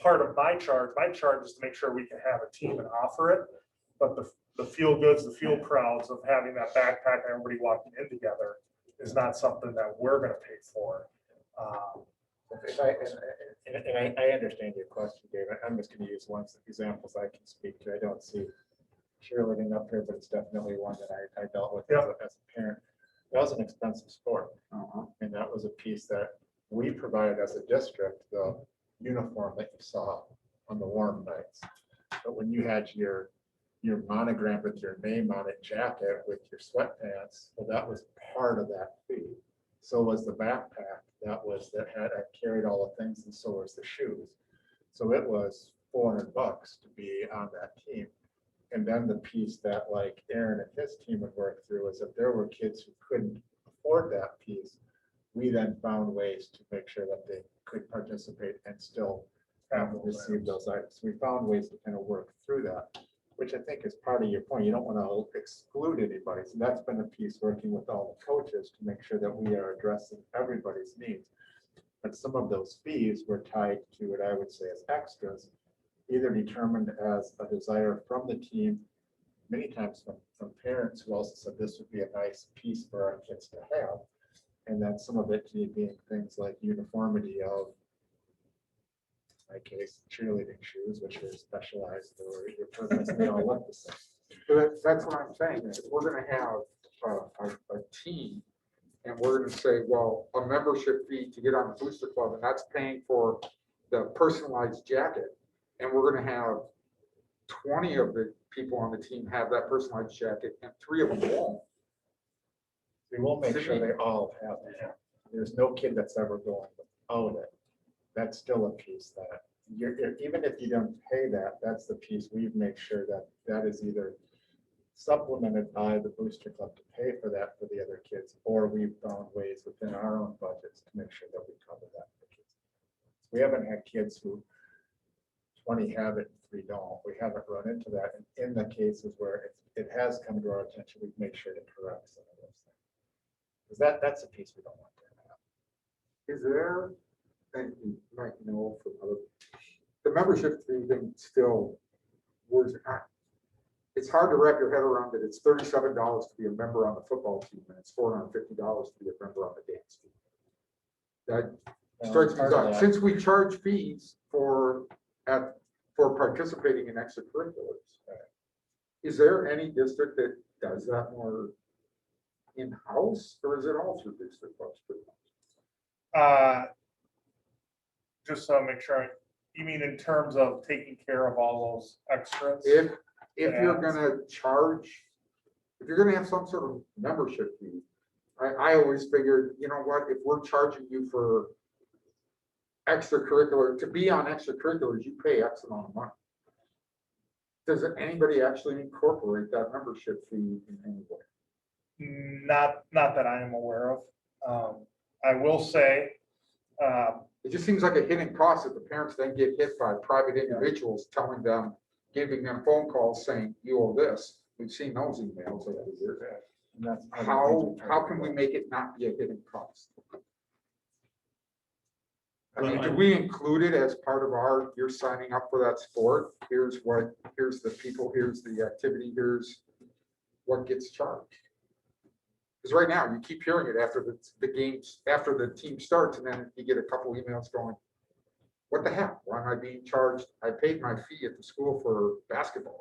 part of my charge. My charge is to make sure we can have a team and offer it. But the feel goods, the feel crowds of having that backpack and everybody walking in together is not something that we're going to pay for. I understand your question, David. I'm just going to use one examples I can speak to. I don't see cheerleading up here, but it's definitely one that I dealt with as a parent. That was an expensive sport, and that was a piece that we provided as a district, the uniform that you saw on the warm nights. But when you had your monogram with your name on it, jacket with your sweatpants, well, that was part of that fee. So was the backpack that carried all the things, and so was the shoes. So it was $400 to be on that team. And then the piece that like Aaron and his team would work through is if there were kids who couldn't afford that piece, we then found ways to make sure that they could participate and still receive those items. We found ways to kind of work through that, which I think is part of your point. You don't want to exclude anybody. So that's been a piece working with all the coaches to make sure that we are addressing everybody's needs. But some of those fees were tied to what I would say as extras, either determined as a desire from the team, many times from parents who also said this would be a nice piece for our kids to have. And then some of it being things like uniformity of, in my case, cheerleading shoes, which are specialized or your purpose, they all look the same. So that's what I'm saying. If we're going to have a team and we're going to say, well, a membership fee to get on the booster club, and that's paying for the personalized jacket, and we're going to have 20 of the people on the team have that personalized jacket and 3 of them won't. We will make sure they all have that. There's no kid that's ever going owed it, that's still a piece that even if you don't pay that, that's the piece we make sure that that is either supplemented by the booster club to pay for that for the other kids, or we've found ways within our own budgets to make sure that we cover that for kids. We haven't had kids who 20 have it, 3 don't. We haven't run into that. And in the cases where it has come to our attention, we've made sure to correct some of those things. Because that's a piece we don't want to have. Is there, and you might know from other, the membership fee thing still works. It's hard to wrap your head around that it's $37 to be a member on the football team and it's $450 to be a member on the dance team. That strikes me as odd. Since we charge fees for participating in extracurriculars, is there any district that does that more in-house, or is it all through district clubs pretty much? Just to make sure, you mean in terms of taking care of all those extras? If you're gonna charge, if you're gonna have some sort of membership fee, I always figured, you know what, if we're charging you for extracurricular, to be on extracurriculars, you pay X amount of money. Does anybody actually incorporate that membership fee in any way? Not that I am aware of. I will say, It just seems like a hidden cost that the parents then get hit by private individuals telling them, giving them phone calls saying, you owe this. We've seen those emails over the years. And that's How can we make it not be a hidden cost? I mean, do we include it as part of you're signing up for that sport? Here's the people, here's the activity, here's what gets charged. Because right now, you keep hearing it after the games, after the team starts, and then you get a couple emails going, what the heck? Why am I being charged? I paid my fee at the school for basketball.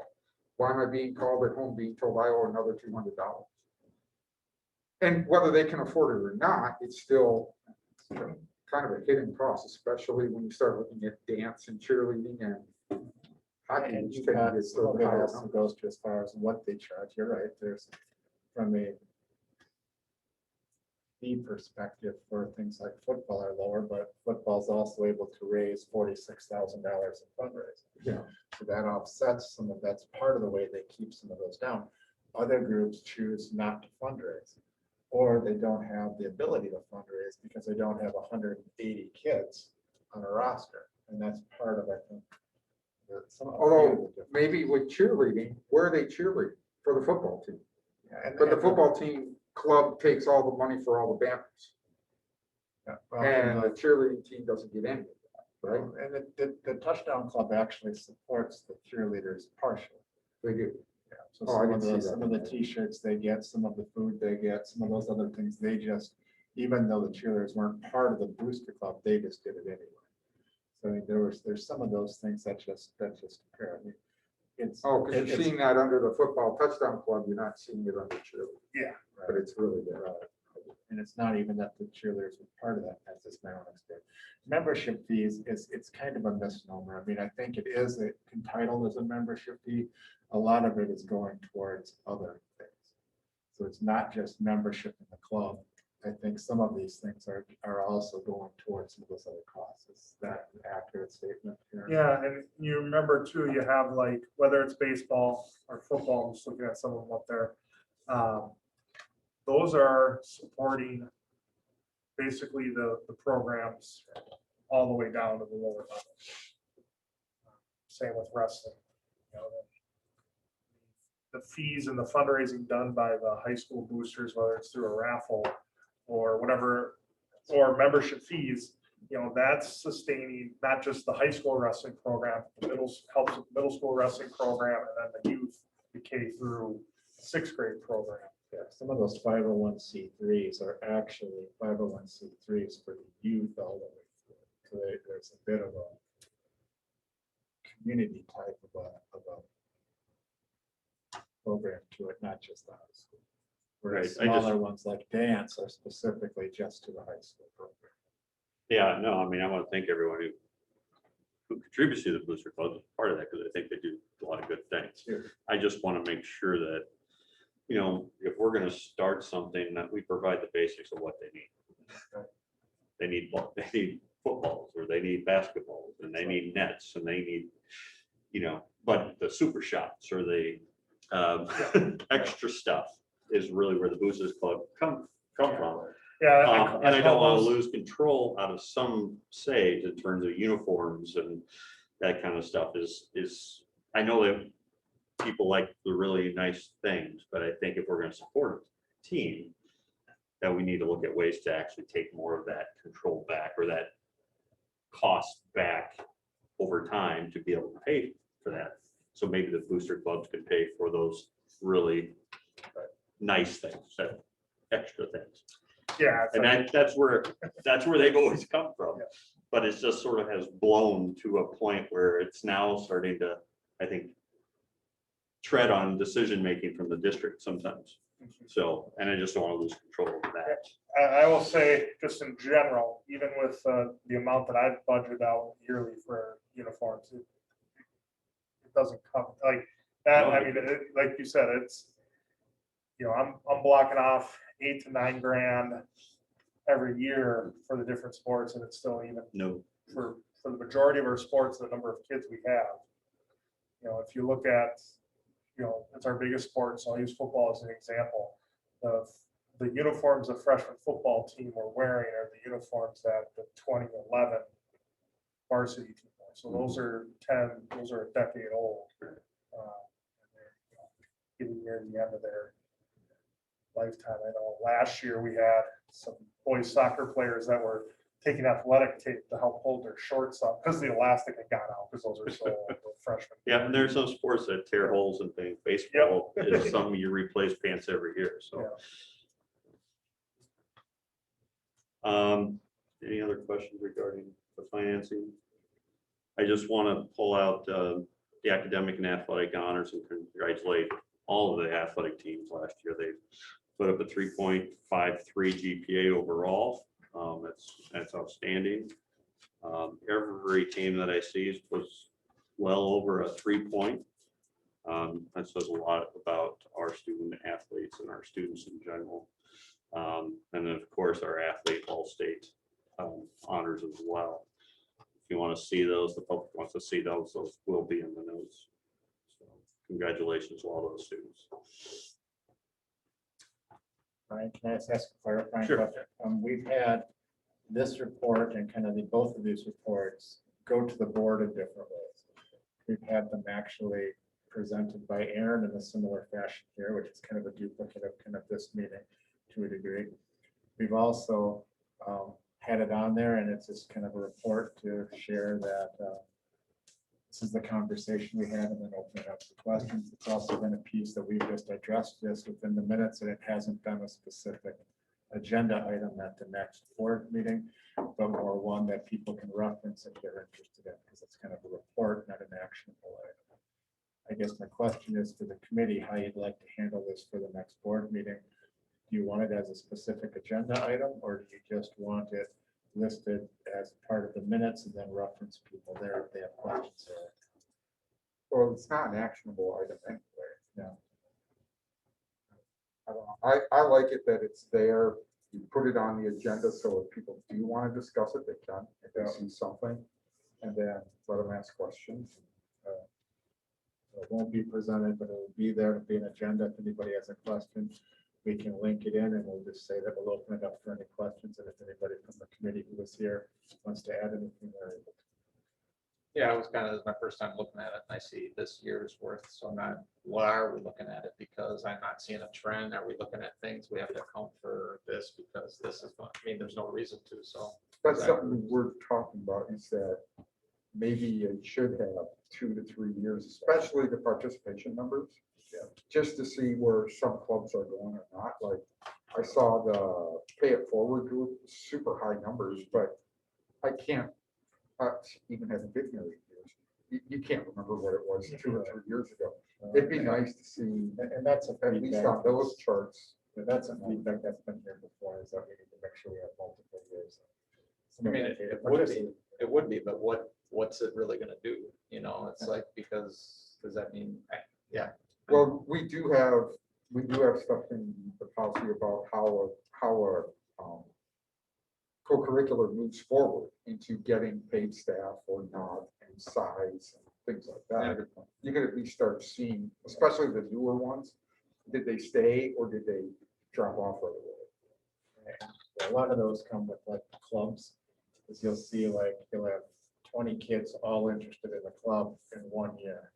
Why am I being called at home being told I owe another $200? And whether they can afford it or not, it's still kind of a hidden cost, especially when you start looking at dance and cheerleading and hockey. And which you've tend to got get some of sort it of higher also numbers. goes to as far as what they charge. You're right. There's from a fee perspective for things like football are lower, but football's also able to raise $46,000 in fundraising. Yeah. So that offsets some of that's part of the way they keep some of those down. Other groups choose not to fundraise, or they don't have the ability to fundraise because they don't have 180 kids on a roster, and that's part of, I think. Although maybe with cheerleading, where are they cheerleading? For the football team? But the football team club takes all the money for all the banners. And the cheerleading team doesn't get any of that, right? And the touchdown club actually supports the cheerleaders partially. They do. Yeah. So Oh, I didn't see that. some of the t-shirts they get, some of the food they get, some of those other things, they just, even though the cheerleaders weren't part of the booster club, they just did it anyway. So I mean, there's some of those things that just occur. I mean, it's. Oh, because you're it's- seeing that under the football touchdown club, you're not seeing it under cheerleading. yeah, But it's really there. And it's not even that the cheerleaders were part of that, that's just my own experience. Membership fees it's kind of a misnomer. I mean, I think it is entitled as a membership fee. A lot of it is going towards other things. So it's not just membership in the club. I think some of these things are also going towards some of those other costs. Is that an accurate statement here? yeah, and you remember too, you have like, whether it's baseball or football, I'm just looking at some of them up there. Those are supporting basically the programs all the way down to the lower level. Same with wrestling. You know, the fees and the fundraising done by the high school boosters, whether it's through a raffle or whatever, or membership fees, you know, that's sustaining not just the high school wrestling program, helps with the middle school wrestling program, and then the youth, the K through 6th grade program. Yeah, some of those 501c3s are actually 501c3s for the youth all the way through. So there's a bit of a community type of a program to it, not just the high school. Whereas Right, I just- smaller ones like dance are specifically just to the high school program. Yeah, no, I mean, I want to thank everyone who contributes to the Booster Club as part of that, because I think they do a lot of good things. Sure. I just want to make sure that, you know, if we're going to start something, that we provide the basics of what they need. They need footballs, or they need basketballs, and they need nets, and they need, but the super shots or the extra stuff is really where the Boosters Club come from. Yeah. And I don't want to lose control out of some say in terms of uniforms and that kind of stuff is, I know that people like the really nice things, but I think if we're going to support a team, that we need to look at ways to actually take more of that control back or that cost back over time to be able to pay for that. So maybe the booster clubs could pay for those really nice things, that extra things. Yeah. And that's where they've always come from. Yeah. But it's just sort of has blown to a point where it's now starting to, I think, tread on decision-making from the district sometimes. So, and I just don't want to lose control of that. I will say, just in general, even with the amount that I've budgeted out yearly for uniforms, it doesn't come like that. I mean, like you said, it's, I'm blocking off $8 to $9 grand every year for the different sports, and it's still even for the majority of our sports, the number of kids we have. If you look at, it's our biggest sport, so I'll use football as an example. The uniforms the freshman football team were wearing are the uniforms that the 2011 varsity team wore. So those are a decade old. And they're getting near the end of their lifetime. I know last year we had some boys soccer players that were taking athletic tape to help hold their shorts up because the elastic had got out because those are so old, freshmen. Yeah, and there's some sports that tear holes and things. Baseball is something you replace pants every year. So, any other questions regarding the financing? I just want to pull out the academic and athletic honors and congratulate all of the athletic teams last year. They put up a 3.53 GPA overall. That's outstanding. Every team that I see was well over a 3-point. That says a lot about our student athletes and our students in general. And then of course our athlete all-state honors as well. If you want to see those, the public wants to see those will be in the notes. So congratulations to all those students. Brian, can I ask a clarifying Sure. question? We've had this report and kind of both of these reports go to the board in different ways. We've had them actually presented by Aaron in a similar fashion here, which is kind of a duplicate of kind of this meeting to a degree. We've also had it on there, and it's just kind of a report to share that this is the conversation we had, and then open it up to questions. It's also been a piece that we've just addressed this within the minutes, and it hasn't been a specific agenda item at the next board meeting, but more one that people can reference if they're interested in, because it's kind of a report, not an actionable item. I guess my question is to the committee, how you'd like to handle this for the next board meeting. Do you want it as a specific agenda item, or do you just want it listed as part of the minutes and then reference people there if they have questions? Well, it's not an actionable item anyway. No. I don't know. I like it that it's there. You put it on the agenda, so if people do want to discuss it, they can, if they see something, and then let them ask questions. It won't be presented, but it will be there to be an agenda. If anybody has a question, we can link it in, and we'll just say that we'll open it up for any questions. And if anybody from the committee who was here wants to add anything, they're able to. Yeah, it was kind of my first time looking at it, and I see this year's worth. So I'm not, why are we looking at it? Because I'm not seeing a trend. Are we looking at things we have to account for this because this is fun? I mean, there's no reason to. So That's something we're talking about, is that maybe it should have 2 to 3 years, especially the participation numbers. Just to see where some clubs are going or not. Like I saw the Pay It Forward group, super high numbers, but I can't, even having been here 8 years, you can't remember what it was 2 or 3 years ago. It'd be nice to see, And that's a at least on those charts. But that's a feedback that's been here before, is that we need to make sure we have multiple years. I mean, it would be, but what's it really going to do? It's like, because does that mean, yeah. Well, we do have stuff in the policy about how a co-curricular moves forward into getting paid staff or not, and size and things like that, you can at least start seeing, especially the newer ones, did they stay or did they drop off right away? A lot of those come with like clubs, because you'll see like, you'll have 20 kids all interested in the club in 1 year.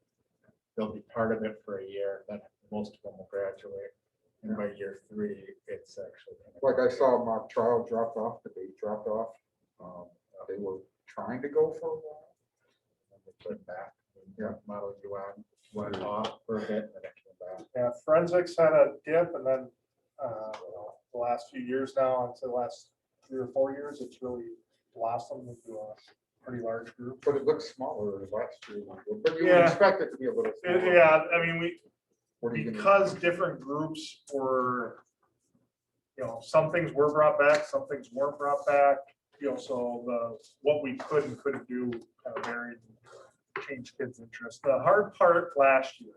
They'll be part of it for a year, then most of them will graduate. And by year 3, it's actually. Like I saw mock trial dropped off, debate dropped off. They were trying to go for a while. And they put it back. Yeah. Model UN went off for a bit and then it came back. Yeah, forensics had a dip and then the last few years now, I'd say the last 3 or 4 years, it's really blossomed into a pretty large group. But it looks smaller than last year. But you would Yeah. expect it to be a little smaller. Yeah, I mean, What are you gonna- because different groups were, some things were brought back, some things weren't brought back, so what we could and couldn't do kind of varied, changed kids' interest. The hard part last year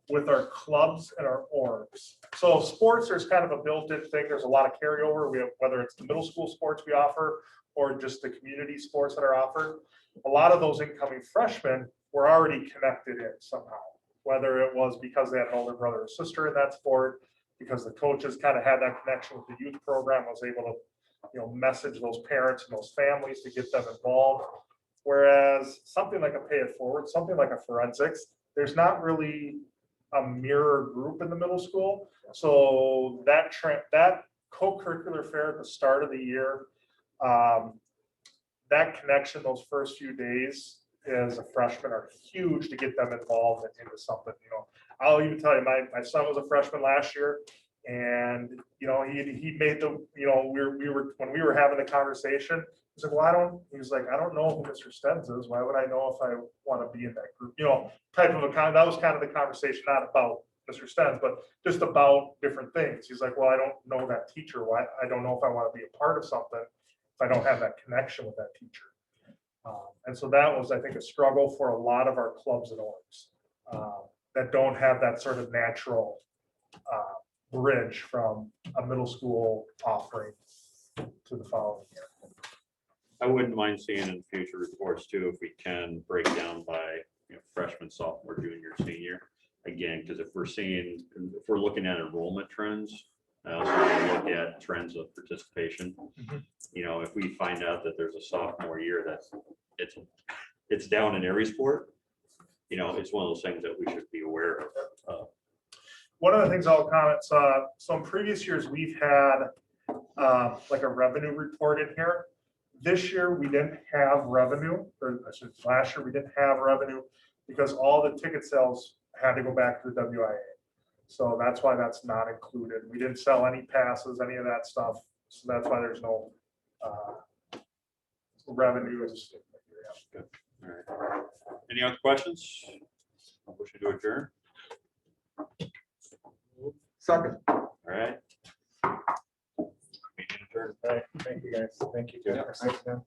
with our clubs and our orgs. So sports, there's kind of a built-in thing. There's a lot of carryover. We have, whether it's the middle school sports we offer or just the community sports that are offered. A lot of those incoming freshmen were already connected in somehow, whether it was because they had an older brother or sister in that sport, because the coaches kind of had that connection with the youth program, was able to, message those parents and those families to get them involved. Whereas something like a pay it forward, something like a forensics, there's not really a mirror group in the middle school. So that co-curricular fair at the start of the year, that connection, those first few days as a freshman are huge to get them involved into something. I'll even tell you, my son was a freshman last year, and he made the, when we were having the conversation, he's like, well, he was like, I don't know who Mr. Stens is. Why would I know if I want to be in that group? Type of that was kind of the conversation, not about Mr. Stens, but just about different things. He's like, well, I don't know that teacher. Why? I don't know if I want to be a part of something if I don't have that connection with that teacher. And so that was, I think, a struggle for a lot of our clubs and orgs that don't have that sort of natural bridge from a middle school offering to the following year. I wouldn't mind seeing in future reports too, if we can break down by freshman, sophomore, junior, senior. Again, because if we're looking at enrollment trends, I also want to look at trends of participation. If we find out that there's a sophomore year it's down in every sport, it's one of those things that we should be aware of. One of the things I'll comment, so in previous years, we've had like a revenue report in here. This year, we didn't have revenue, or last year, we didn't have revenue because all the ticket sales had to go back to the WIA. So that's why that's not included. We didn't sell any passes, any of that stuff. So that's why there's no revenues. Good. All right. Any other questions? Motion to adjourn. Second. All right. Meeting adjourned. All right, thank you guys. Thank you, Jeff, for sitting down.